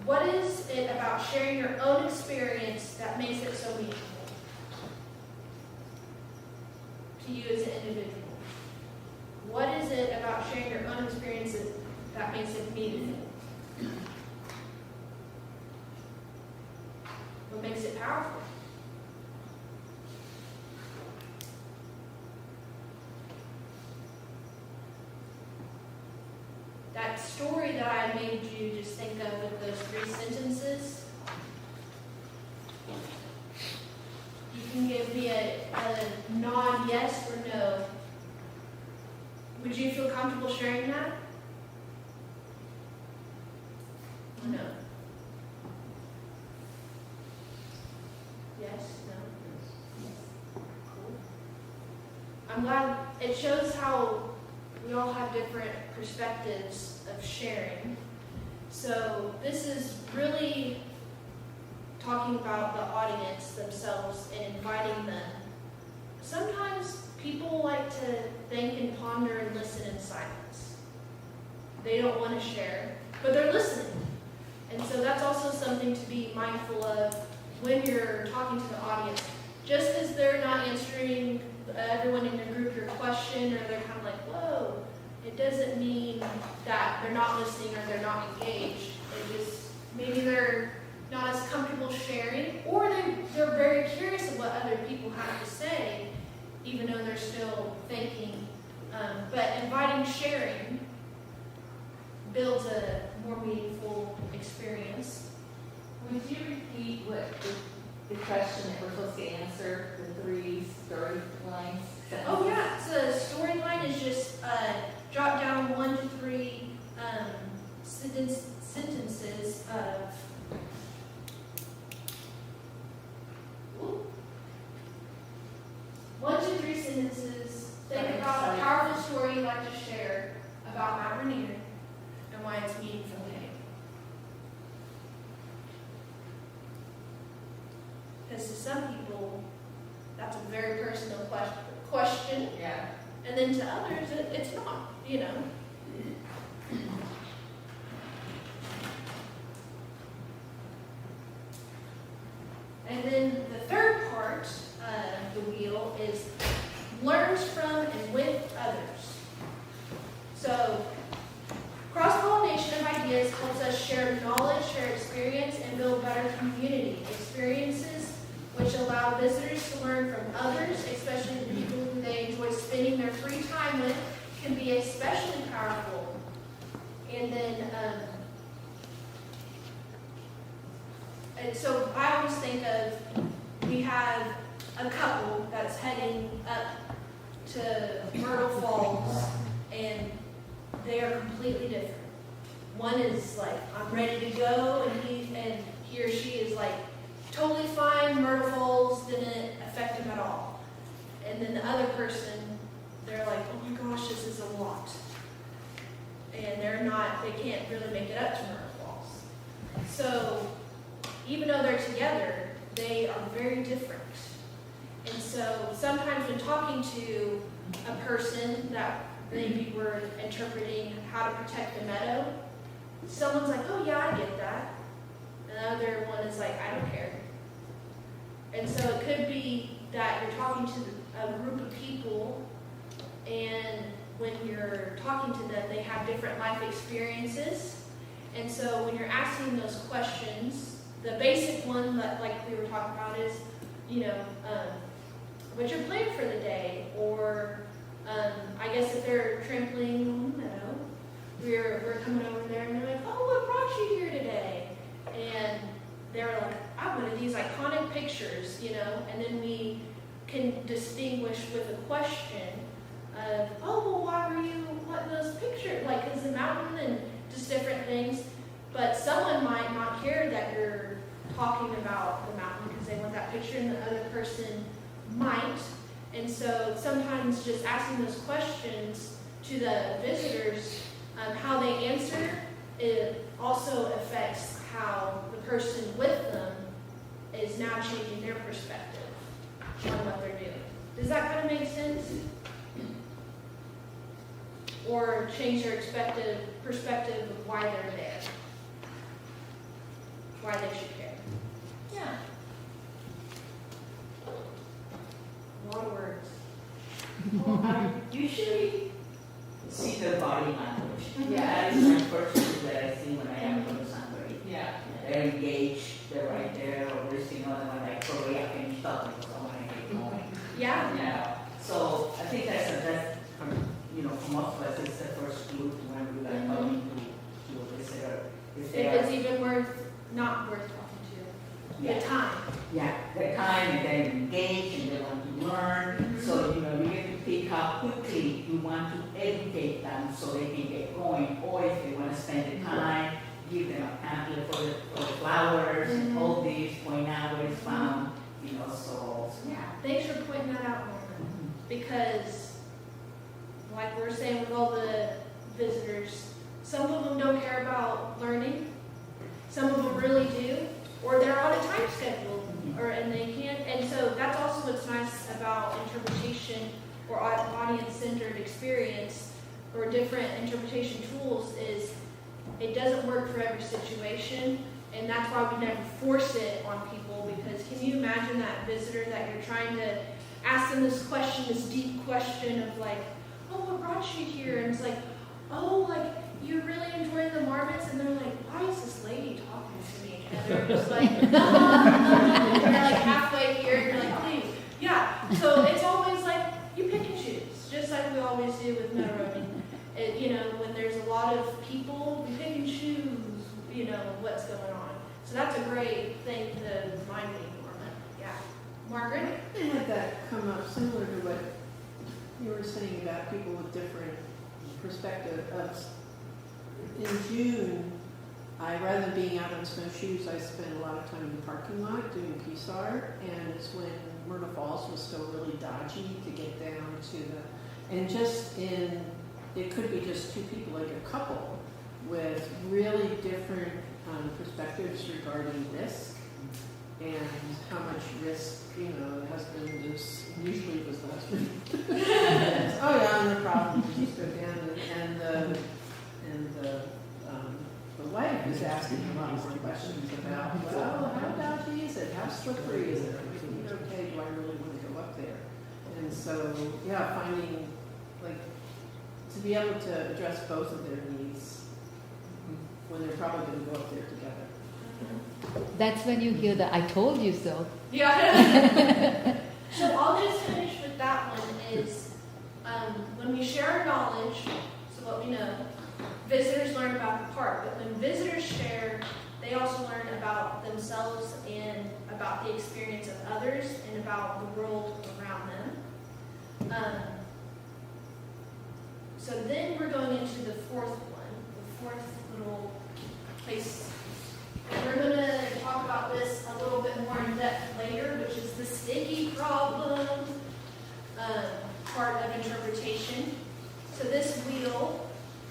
What is it about sharing your own experience that makes it so meaningful? to you as an individual? What is it about sharing your own experiences that makes it meaningful? What makes it powerful? That story that I made you just think of with those 3 sentences, you can give me a nod yes or no. Would you feel comfortable sharing that? Or no? Yes? No? Cool. I'm glad it shows how we all have different perspectives of sharing. So this is really talking about the audience themselves and inviting them. Sometimes people like to think and ponder and listen in silence. They don't want to share, but they're listening. And so that's also something to be mindful of when you're talking to the audience. Just as they're not answering everyone in your group your question, or they're kind of like, whoa, it doesn't mean that they're not listening or they're not engaged. It just, maybe they're not as comfortable sharing, or they're very curious of what other people have to say, even though they're still thinking. But inviting sharing builds a more meaningful experience. Would you repeat what the question that we're supposed to answer, the 3 storylines? Oh yeah, so the storyline is just jot down 1 to 3 sentences of 1 to 3 sentences. Think about a powerful story you'd like to share about Mount Rainier and why it's meaningful to you. Because to some people, that's a very personal question. Yeah. And then to others, it's not, you know. And then the third part of the wheel is learns from and with others. So cross-pollination of ideas helps us share knowledge, share experience, and build better community experiences, which allow visitors to learn from others, especially the people who they enjoy spending their free time with, can be especially powerful. And then, and so I always think of, we have a couple that's heading up to Myrtle Falls, and they are completely different. One is like, I'm ready to go, and he or she is like, totally fine, Myrtle Falls didn't affect them at all. And then the other person, they're like, oh my gosh, this is a lot. And they can't really make it up to Myrtle Falls. So even though they're together, they are very different. And so sometimes when talking to a person that maybe we're interpreting how to protect the meadow, someone's like, oh yeah, I get that. And the other one is like, I don't care. And so it could be that you're talking to a group of people, and when you're talking to them, they have different life experiences. And so when you're asking those questions, the basic one that like we were talking about is, what's your plan for the day? Or I guess if they're trampling on the meadow, we're coming over there and they're like, oh, what brought you here today? And they're like, I wanted these iconic pictures, and then we can distinguish with a question of, oh, well, why were you wanting those pictures? Like, is the mountain and just different things. But someone might not care that you're talking about the mountain because they want that picture, and the other person might. And so sometimes just asking those questions to the visitors, how they answer, it also affects how the person with them is now changing their perspective on what they're doing. Does that kind of make sense? Or change their perspective of why they're there, why they should care. Yeah. A lot of words. Well, I usually see the body language. That is my first thing that I see when I approach somebody. Yeah. They're engaged, they're right there, or they're seeing other one like, hurry up and stop because I want to get going. Yeah. You know, so I think that's from, for most of us, it's the first clue to when we are talking to a visitor. If they If are, it's even not worth talking to. yeah, The time. yeah, the time and they're engaged and they want to learn. So, you get to pick how quickly you want to educate them so they can get going. Or if they want to spend the time, give them a pamphlet for the flowers and all these, point out where it's found, so yeah. Thanks for pointing that out, Norman. Because, like we're saying with all the visitors, some of them don't care about learning. Some of them really do, or they're on a time schedule, and they can't. And so that's also what's nice about interpretation or audience-centered experience or different interpretation tools is it doesn't work for every situation, and that's why we never force it on people. Because can you imagine that visitor that you're trying to ask them this question, this deep question of like, oh, what brought you here? And it's like, oh, like, you're really enjoying the marmots? And they're like, why is this lady talking to me? And they're just like, and they're like halfway here, and you're like, please. Yeah, so it's always like, you pick and choose, just like we always do with meadow roaming. When there's a lot of people, we pick and choose, what's going on. So that's a great thing to remind me, Norman. Yeah. Margaret? I had that come up similar to what you were saying about people with different perspective. In June, rather than being out on snowshoes, I spent a lot of time in the parking lot doing PSAR, and it's when Myrtle Falls was still really dodgy to get down to it could be just two people, like a couple, with really different perspectives regarding risk and how much risk, the husband is, usually it was the husband. Oh yeah, no problem, just go down, and the wife is asking a lot more questions about, well, how dodgy is it? How slippery is it? Okay, do I really want to go up there? And so, yeah, finding, to be able to address both of their needs when they're probably going to go up there together. That's when you hear the "I told you so." Yeah. So I'll just finish with that one is when we share our knowledge, so what we know, visitors learn about the park. But when visitors share, they also learn about themselves and about the experience of others and about the world around them. So then we're going into the fourth one, the fourth little place. And we're going to talk about this a little bit more in depth later, which is the sticky problem part of interpretation. So this wheel,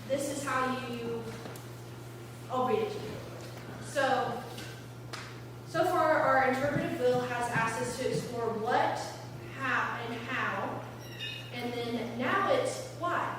this is how I'll read it to you. So far our interpretive wheel has asked us to explore what, how, and then now it's why.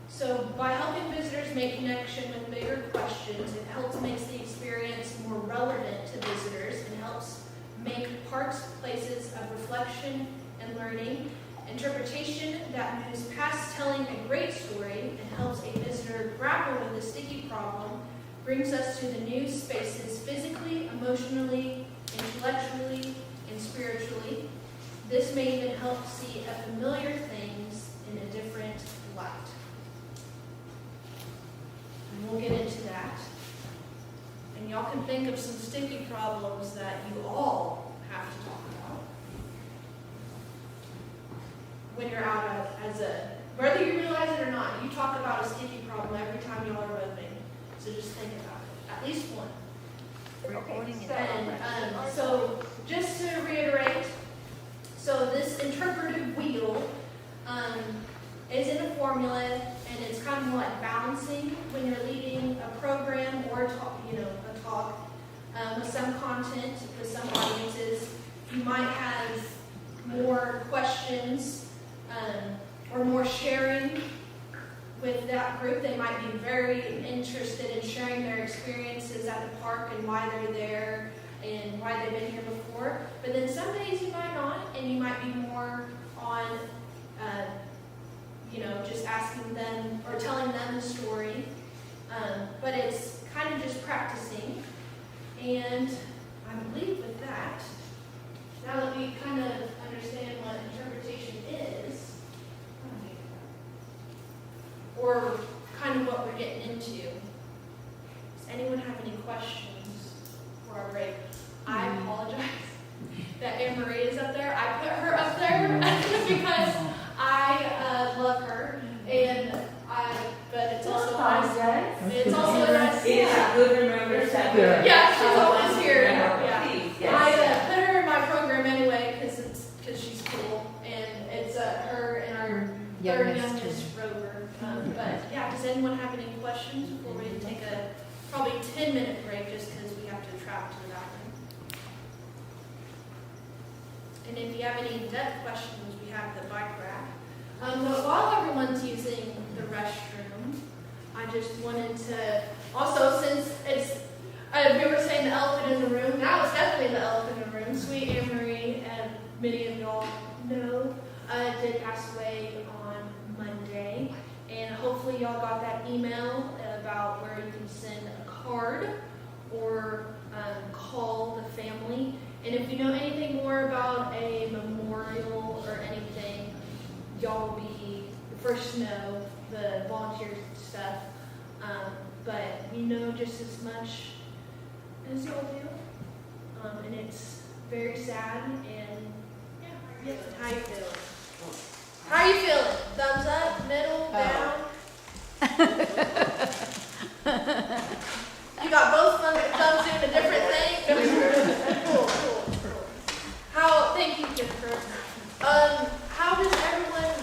So by helping visitors make connection with bigger questions, it helps make the experience more relevant to visitors and helps make parks places of reflection and learning. Interpretation that moves past telling a great story and helps a visitor grapple with the sticky problem brings us to the new spaces physically, emotionally, intellectually, and spiritually. This may even help see a familiar things in a different light. And we'll get into that. And y'all can think of some sticky problems that you all have to talk about when you're out whether you realize it or not, you talk about a sticky problem every time y'all are roving. So just think about it. At least one. And so just to reiterate, so this interpretive wheel is in a formula, and it's kind of like balancing when you're leading a program or a talk with some content, with some audiences. You might have more questions or more sharing with that group. They might be very interested in sharing their experiences at the park and why they're there and why they've been here before. But then some days you might not, and you might be more on just asking them or telling them the story. But it's kind of just practicing. And I believe with that, now that we kind of understand what interpretation is, or kind of what we're getting into, does anyone have any questions before I break? I apologize that Anne Marie is up there. I put her up there because I love her, but it's also nice. It's also nice. It's a good remembrance that Yeah, she's always here. Yeah. Please, yes. I put her in my program anyway because she's cool, and it's her and our third youngest rover. But yeah, does anyone have any questions before we take a probably 10-minute break just because we have to travel to the bathroom? And if you have any in-depth questions, we have the bike rack. But while everyone's using the restroom, I just wanted to also, since it's, we were saying the elephant in the room, now it's definitely the elephant in the room. Sweet Anne Marie, and many of y'all know, did pass away on Monday. And hopefully y'all got that email about where you can send a card or call the family. And if you know anything more about a memorial or anything, y'all will be the first to know the volunteer stuff. But we know just as much as y'all do. And it's very sad. And yeah, how you feeling? How you feeling? Thumbs up, middle, down? You got both thumbs doing a different thing? Cool. Thank you, Jennifer. How does everyone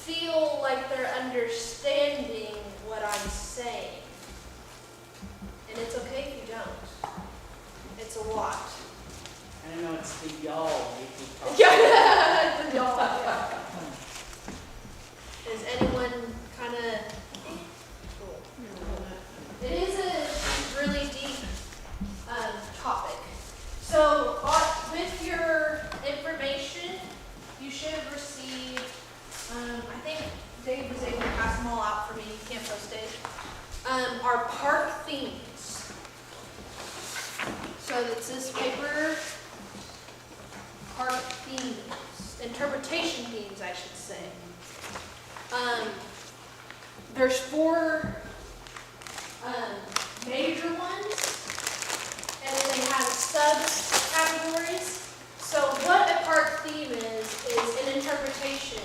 feel like they're understanding what I'm saying? And it's okay if you don't. It's a lot. I don't know, it's the y'all. Yeah, it's a y'all. Yeah. Is anyone kind of cool? It is a really deep topic. So with your information, you should have received, I think Dave was able to pass them all out for me, Campo Stage, our park themes. So it's this paper, park themes, interpretation themes, I should say. There's 4 major ones, and then they have subcategories. So what a park theme is an interpretation.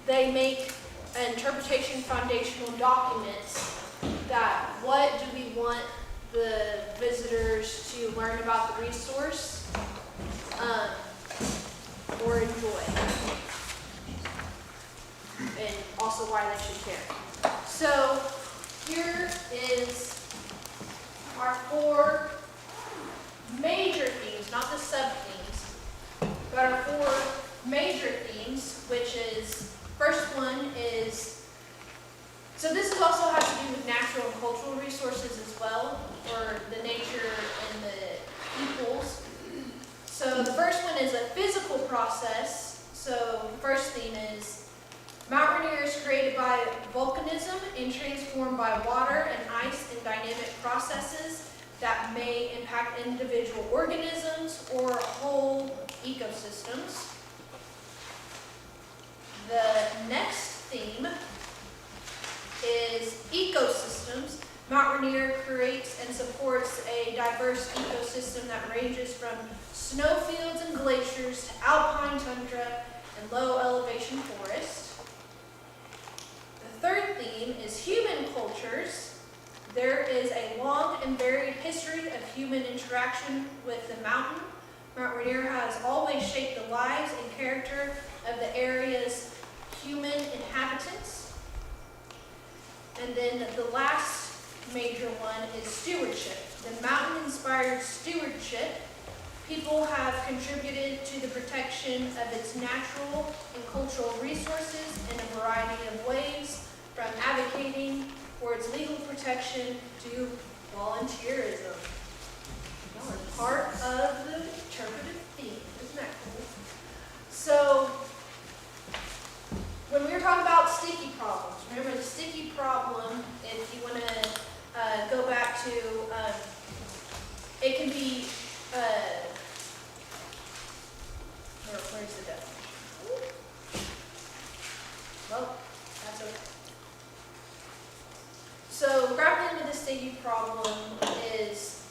They make an interpretation foundational documents that what do we want the visitors to learn about the resource or enjoy, and also why they should care. So here is our 4 major themes, not the sub-themes, but our 4 major themes, which is, first one is, so this is also has to do with natural and cultural resources as well, or the nature and the equals. So the first one is a physical process. So the first theme is Mount Rainier is created by volcanism and transformed by water and ice and dynamic processes that may impact individual organisms or whole ecosystems. The next theme is ecosystems. Mount Rainier creates and supports a diverse ecosystem that ranges from snowfields and glaciers to alpine tundra and low elevation forest. The third theme is human cultures. There is a long and varied history of human interaction with the mountain. Mount Rainier has always shaped the lives and character of the area's human inhabitants. And then the last major one is stewardship. The mountain-inspired stewardship. People have contributed to the protection of its natural and cultural resources in a variety of ways, from advocating for its legal protection to volunteerism. Y'all are part of the interpretive theme. Isn't that cool? So, when we were talking about sticky problems, remember the sticky problem, if you want to go back to, it can be, where's the definition? Well, that's okay. So, grappling with the sticky problem is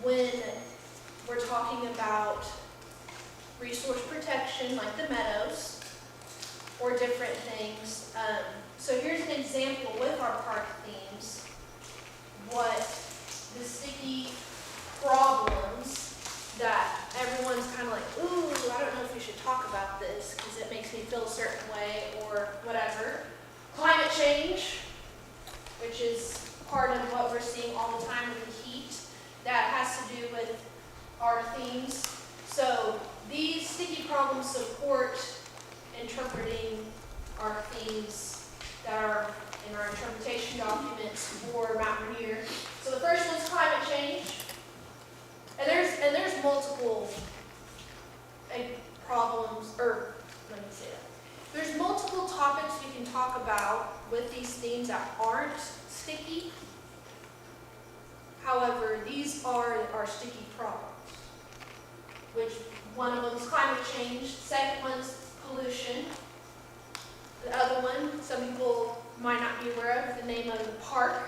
when we're talking about resource protection, like the meadows, or different things. So here's an example with our park themes, what the sticky problems that everyone's kind of like, ooh, I don't know if we should talk about this because it makes me feel a certain way or whatever. Climate change, which is part of what we're seeing all the time with the heat, that has to do with our themes. So these sticky problems support interpreting our themes that are in our interpretation documents for Mount Rainier. So the first one's climate change. And there's multiple problems, or let me say that. There's multiple topics we can talk about with these themes that aren't sticky. However, these are our sticky problems, which one of them is climate change, second one's pollution. The other one, some people might not be aware of the name of the park,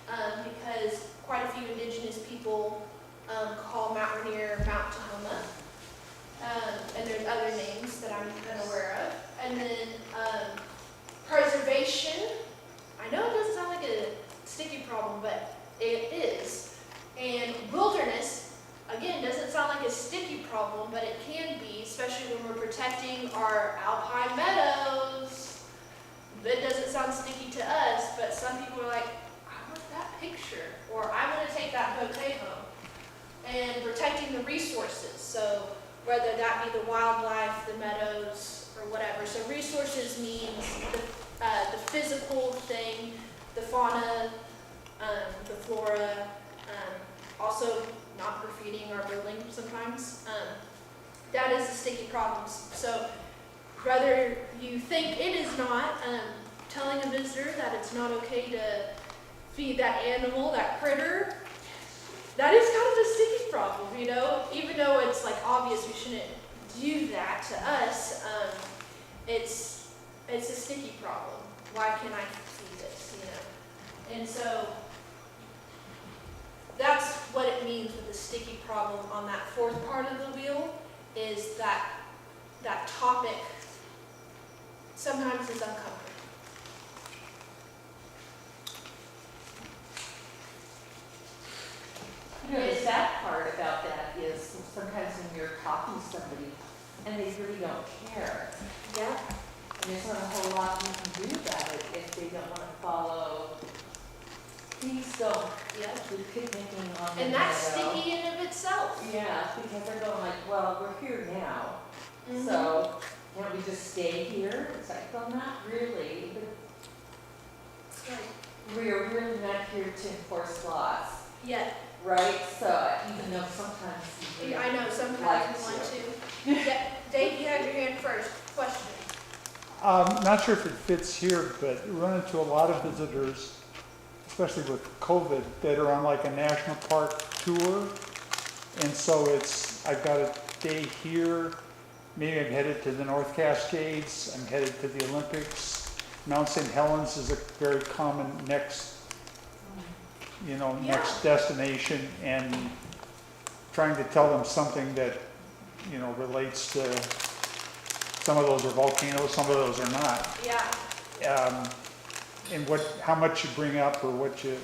because quite a few indigenous people call Mount Rainier Mount Tahoma. And there's other names that I'm unaware of. And then preservation. I know it doesn't sound like a sticky problem, but it is. And wilderness, again, doesn't sound like a sticky problem, but it can be, especially when we're protecting our alpine meadows. It doesn't sound sticky to us, but some people are like, I want that picture, or I want to take that bouquet home. And protecting the resources, so whether that be the wildlife, the meadows, or whatever. So resources means the physical thing, the fauna, the flora, also not graffitiing our building sometimes. That is the sticky problems. So whether you think it is not, telling a visitor that it's not okay to feed that animal, that critter, that is kind of a sticky problem, you know? Even though it's like obvious we shouldn't do that to us, it's a sticky problem. Why can't I feed this, you know? And so that's what it means with the sticky problem on that fourth part of the wheel, is that topic sometimes is uncomfortable. You know, the sad part about that is sometimes when you're talking to somebody and they really don't care. Yeah. And there's not a whole lot you can do about it if they don't want to follow. Please don't. Yeah. Be picnicking on the And that's meadow. sticky in of itself. Yeah, because they're going like, well, we're here now. Mhm. So can't we just stay here? It's like, well, not really. But we're really not here to enforce laws. Yeah. Right, so even though sometimes you I know, sometimes like we want to. Yeah, Dave, you have your hand first. Question. Not sure if it fits here, but we run into a lot of visitors, especially with COVID, that are on like a national park tour. And so I've got a day here, maybe I'm headed to the North Cascades, I'm headed to the Olympics. Mount St. Helens is a very common next destination, and trying to tell them something that, relates to, some of those are volcanoes, some of those are not. Yeah. And how much you bring up or what you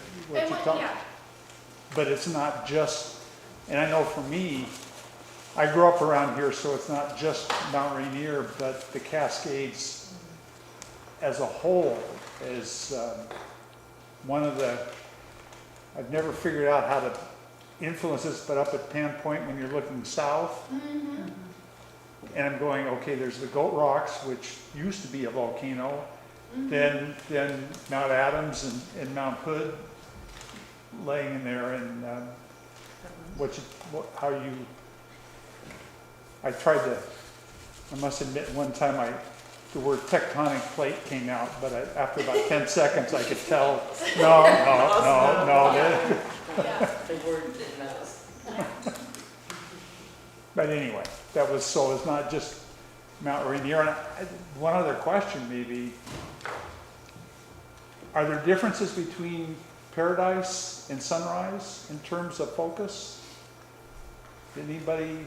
tell. Yeah. But it's not just, and I know for me, I grew up around here, so it's not just Mount Rainier, but the Cascades as a whole is one of the, I've never figured out how to influence this, but up at Pan Point when you're looking south, Mm-hmm. and I'm going, okay, there's the Goat Rocks, which used to be a volcano, Mm-hmm. then Mount Adams and Mount Hood laying in there, and I must admit one time the word tectonic plate came out, but after about 10 seconds I could tell, no. The word didn't know. But anyway, it's not just Mount Rainier. And one other question maybe, are there differences between Paradise and Sunrise in terms of focus? Anybody?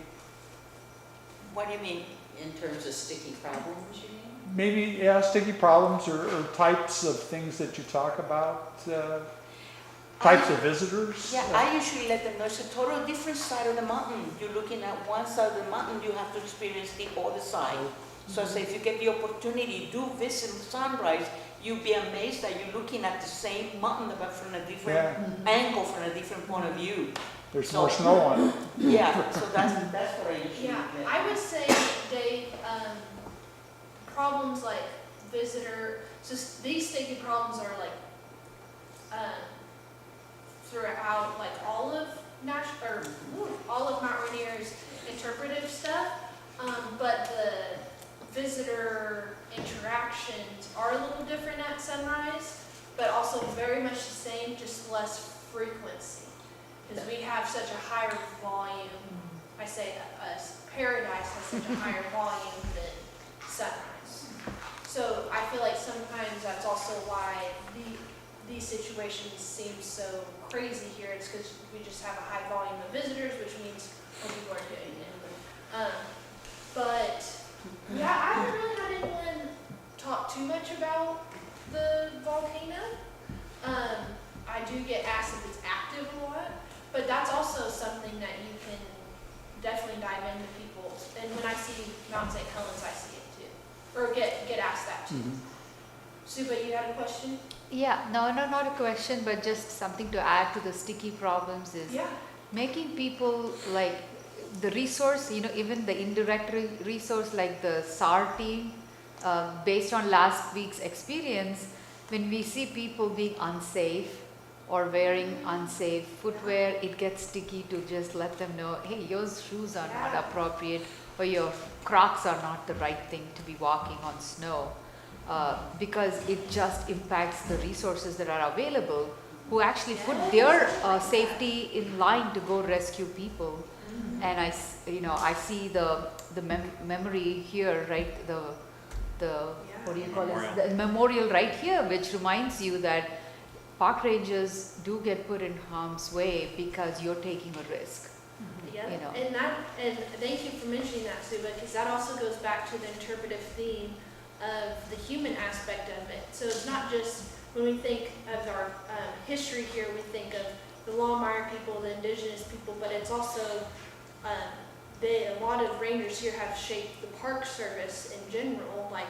What do you mean in terms of sticky problems, you mean? Maybe, sticky problems or types of things that you talk about, types of visitors? Yeah, I usually let them know it's a total different side of the mountain. You're looking at one side of the mountain, you have to experience the other side. So I say, if you get the opportunity, do visit Sunrise, you'll be amazed that you're looking at the same mountain but from a different angle, from a different point of view. There's more snow on it. Yeah, so that's what I usually Yeah, get. I would say, Dave, problems like visitor, just these sticky problems are like throughout like all of Mount Rainier's interpretive stuff, but the visitor interactions are a little different at Sunrise, but also very much the same, just less frequency. Because we have such a higher volume, I say Paradise has such a higher volume than Sunrise. So I feel like sometimes that's also why these situations seem so crazy here. It's because we just have a high volume of visitors, which means more people are doing it. But yeah, I haven't really had anyone talk too much about the volcano. I do get asked if it's active a lot, but that's also something that you can definitely dive into people. And when I see Mount St. Helens, I see it too, or get asked that too. Suba, you had a question? Yeah, no, not a question, but just something to add to the sticky problems is making people like the resource, even the indirect resource like the SAR team, based on last week's experience, when we see people being unsafe or wearing unsafe footwear, it gets sticky to just let them know, hey, your shoes are not appropriate or your Crocs are not the right thing to be walking on snow. Because it just impacts the resources that are available who actually put their safety in line to go rescue people. And I see the memory here, right? The what do you call it? The memorial right here, which reminds you that park rangers do get put in harm's way because you're taking a risk. Yeah, and thank you for mentioning that, Suba, because that also goes back to the interpretive theme of the human aspect of it. So it's not just when we think of our history here, we think of the Longmire people, the indigenous people, but it's also a lot of rangers here have shaped the park service in general, like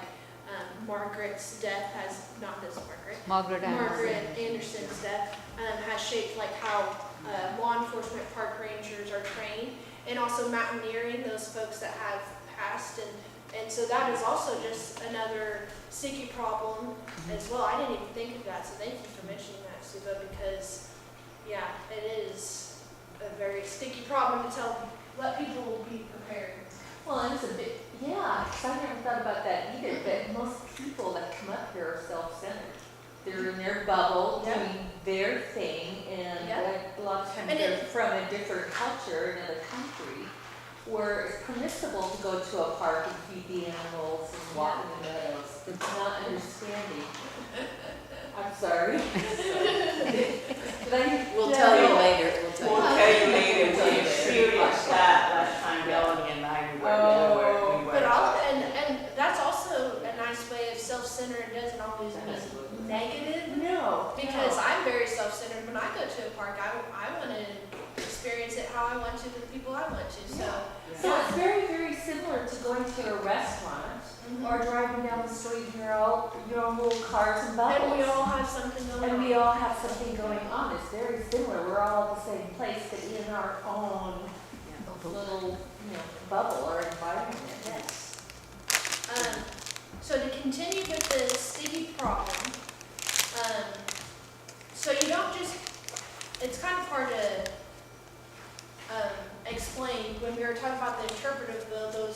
Margaret's death has, not this Margaret Anderson's death has shaped like how law enforcement park rangers are trained, and also mountaineering, those folks that have passed, and so that is also just another sticky problem as well. I didn't even think of that, so thank you for mentioning that, Suba, because it is a very sticky problem to let people be prepared. Well, and it's a bit, because I never thought about that either, but most people that come up here are self-centered. They're in their bubble, doing their thing, and a lot of times they're from a different culture, another country, where it's permissible to go to a park and feed the animals and walk in the meadows. It's not understanding. I'm sorry. We'll tell you later. We'll tell you later. We experienced that last time Melanie and I were. And that's also a nice way of self-centered. It doesn't always mean negative. No. Because I'm very self-centered. When I go to a park, I want to experience it how I want to with the people I want to. So it's very, very similar to going to a restaurant or driving down the street in your own little cars and bubbles. And we all have something going on. It's very similar. We're all at the same place, but in our own little bubble or environment. Yes. So to continue with the sticky problem, so you don't just, it's kind of hard to explain when we were talking about the interpretive, though,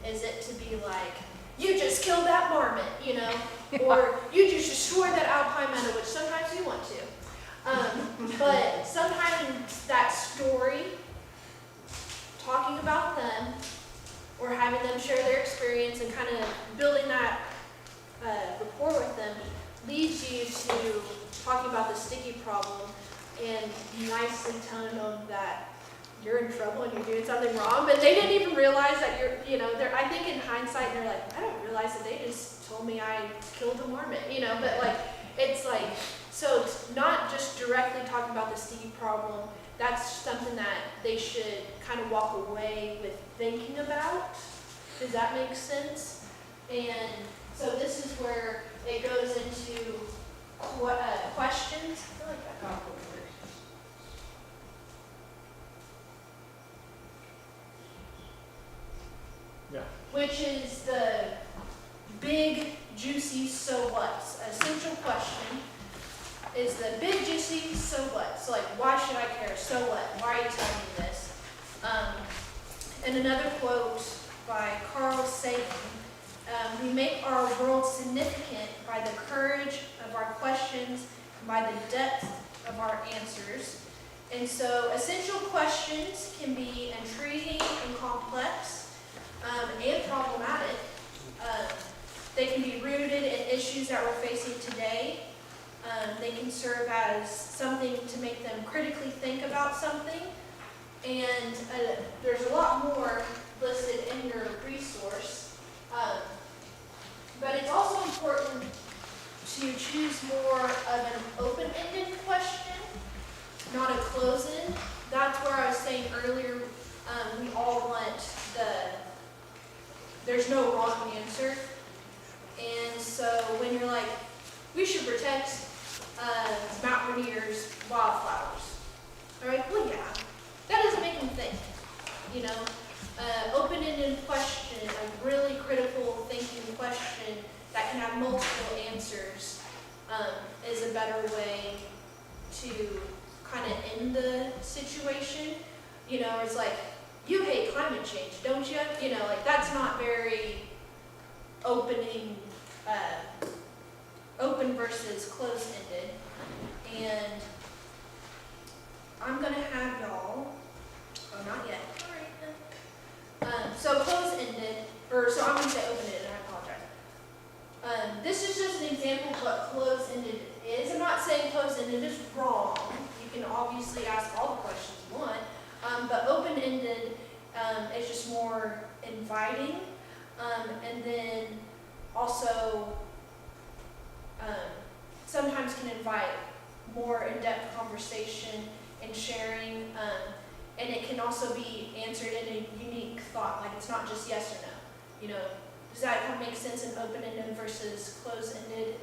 is it to be like, you just killed that marmot, you know, or you just destroyed that alpine meadow, which sometimes you want to. But sometimes that story, talking about them, or having them share their experience and kind of building that rapport with them, leads you to talking about the sticky problem and nicely telling them that you're in trouble and you're doing something wrong, but they didn't even realize that I think in hindsight, they're like, I don't realize that they just told me I killed a marmot, but like, it's like, so it's not just directly talking about the sticky problem, that's something that they should kind of walk away with thinking about. Does that make sense? And so this is where it goes into questions. I feel like that got a little weird. Yeah. Which is the big, juicy, so what? Essential question is the big, juicy, so what? So like, why should I care? So what? Why are you telling me this? And another quote by Carl Sagan, we make our world significant by the courage of our questions and by the depth of our answers. And so essential questions can be intriguing and complex and problematic. They can be rooted in issues that we're facing today. They can serve as something to make them critically think about something. And there's a lot more listed in your resource. But it's also important to choose more of an open-ended question, not a close-in. That's where I was saying earlier, we all want there's no wrong answer. And so when you're like, we should protect Mount Rainier's wildflowers. All right, well, yeah, that doesn't make them think, open-ended question, a really critical thinking question that can have multiple answers is a better way to kind of end the situation. It's like, you hate climate change, don't you? Like that's not very opening, open versus closed-ended. And I'm gonna have y'all, not yet, all right. So closed-ended, so I'm gonna say open-ended, I apologize. This is just an example of what closed-ended is. I'm not saying closed-ended is wrong. You can obviously ask all the questions you want, but open-ended is just more inviting, and then also sometimes can invite more in-depth conversation and sharing, and it can also be answered in a unique thought, like it's not just yes or no. Does that kind of make sense in open-ended versus closed-ended?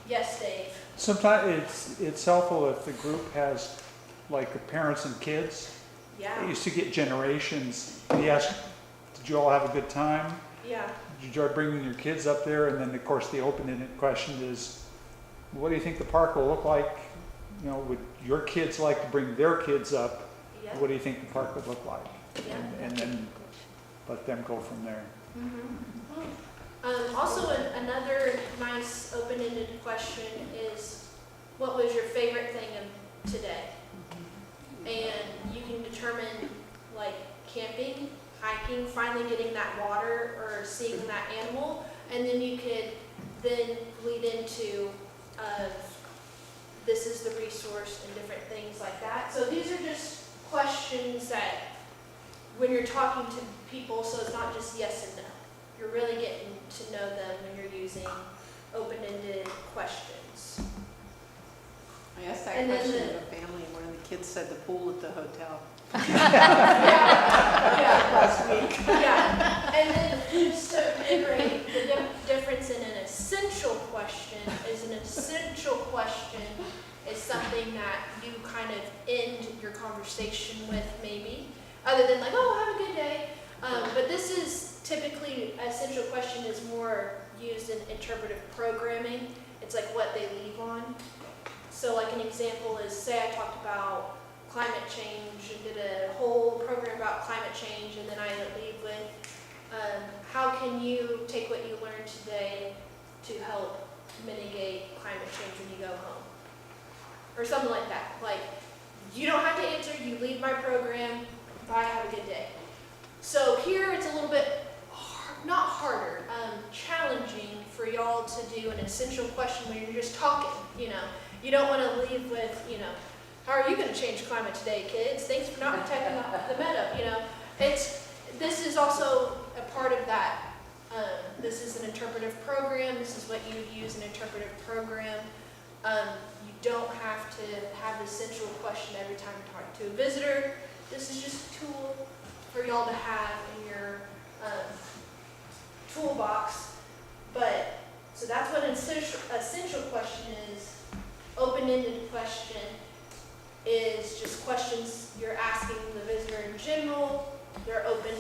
Yes, Dave. Sometimes it's helpful if the group has like the parents and kids. Yeah. I used to get generations. He asked, did you all have a good time? Yeah. Did you enjoy bringing your kids up there? And then of course the open-ended question is, what do you think the park will look like? Would your kids like to bring their kids up? Yeah. What do you think the park would look like? Yeah. And then let them go from there. Mm-hmm. Also, another nice open-ended question is, what was your favorite thing of today? And you can determine, like, camping, hiking, finally getting that water or seeing that animal, and then you could then lead into this is the resource and different things like that. So these are just questions that when you're talking to people, so it's not just yes and no. You're really getting to know them when you're using open-ended questions. I asked that And then question of a family, and one of the kids said the pool at the hotel. Yeah. Last week. Yeah, and then just to reiterate, the difference in an essential question is something that you kind of end your conversation with maybe, other than like, oh, have a good day. But this is typically, essential question is more used in interpretive programming. It's like what they leave on. So like an example is, say I talked about climate change and did a whole program about climate change, and then I leave with, how mitigate climate change when you go home? Or something like that. Like, you don't have to answer, you leave my program, bye, have a good day. So here it's a little bit, not harder, challenging for y'all to do an essential question when you're just talking, you know. You don't want to leave with, you know, how are you going to change climate today, kids? Thanks for not protecting the meadow, you know. This is also a part of that. This is an interpretive program. This is what you would use an interpretive program. You don't have to have the central question every time you talk to a visitor. This is just a tool for y'all to have in your toolbox. But so that's what an essential question is. Open-ended question is just questions you're asking the visitor in general. They're open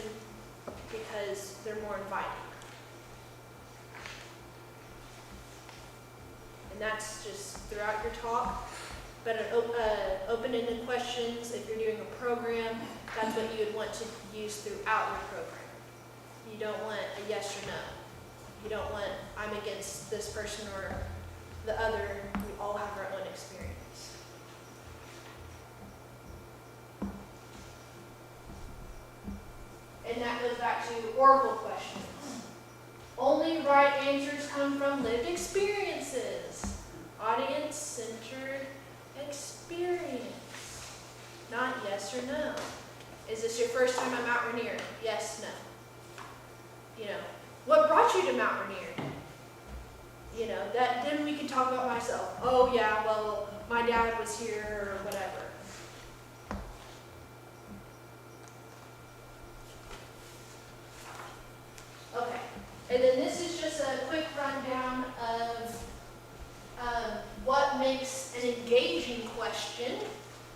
because they're more inviting. And that's just throughout your talk. But an open-ended questions, if you're doing a program, that's what you would want to use throughout your program. You don't want a yes or no. You don't want, I'm against this person or the other. We all have our own experience. And that goes back to oracle questions. Only right answers come from lived experiences. Audience-centered experience. Not yes or no. Is this your first time at Mount Rainier? Yes, no. You know, what brought you to Mount Rainier? You know, then we can talk about myself. Oh yeah, well, my dad was here or whatever. Okay, and then this is just a quick rundown of what makes an engaging question,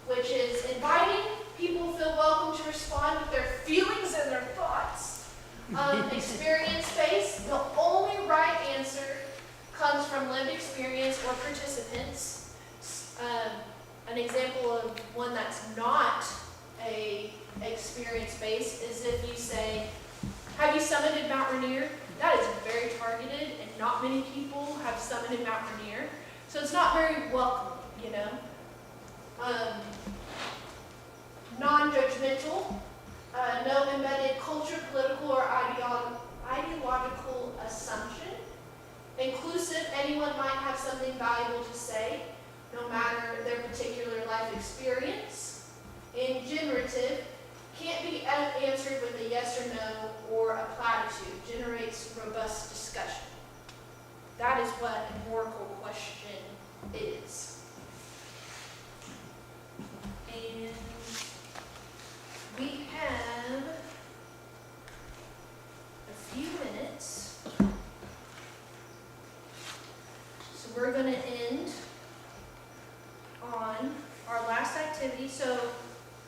which is inviting people feel welcome to respond with their feelings and their thoughts. Experience-based, the only right answer comes from lived experience or participants. An example of one that's not a experience-based is if you say, have you summited Mount Rainier? That is very targeted, and not many people have summited Mount Rainier. So it's not very welcoming, you know. Non-judgmental, no embedded culture, political, or ideological assumption. Inclusive, anyone might have something valuable to say, no matter their particular life experience. And generative, can't be answered with a yes or no or a platitude. Generates robust discussion. That is what an oracle question is. And we have a few minutes. So we're going to end on our last activity.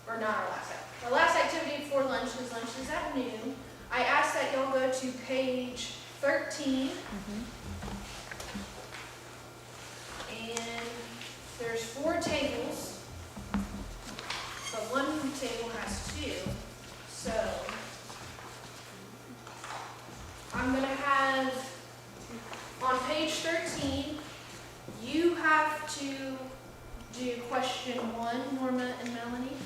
Or not our last activity. Our last activity before lunch, because lunch is at noon. I asked that y'all go to page 13. And there's 4 tables. But one table has 2. So I'm going to have, on page 13, you have to do question 1, Norma and Melanie.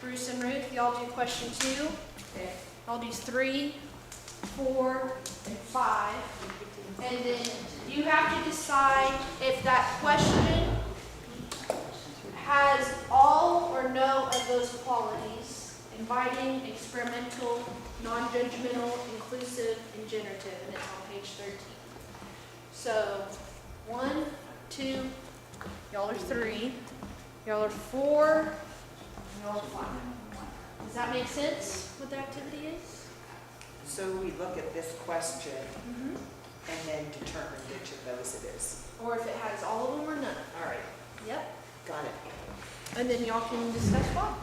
Bruce and Ruth, y'all do question 2. Okay. I'll do 3, 4, and 5. And then you have to decide if that question has all or no of those qualities: inviting, experimental, non-judgmental, inclusive, and generative. And it's on page 13. So 1, 2, y'all are 3, y'all are 4, y'all are 5. Does that make sense what the activity is? So we look at this question and then determine which of those it is. Or if it has all of them or none. All right, Yep. got it. And then y'all can discuss why.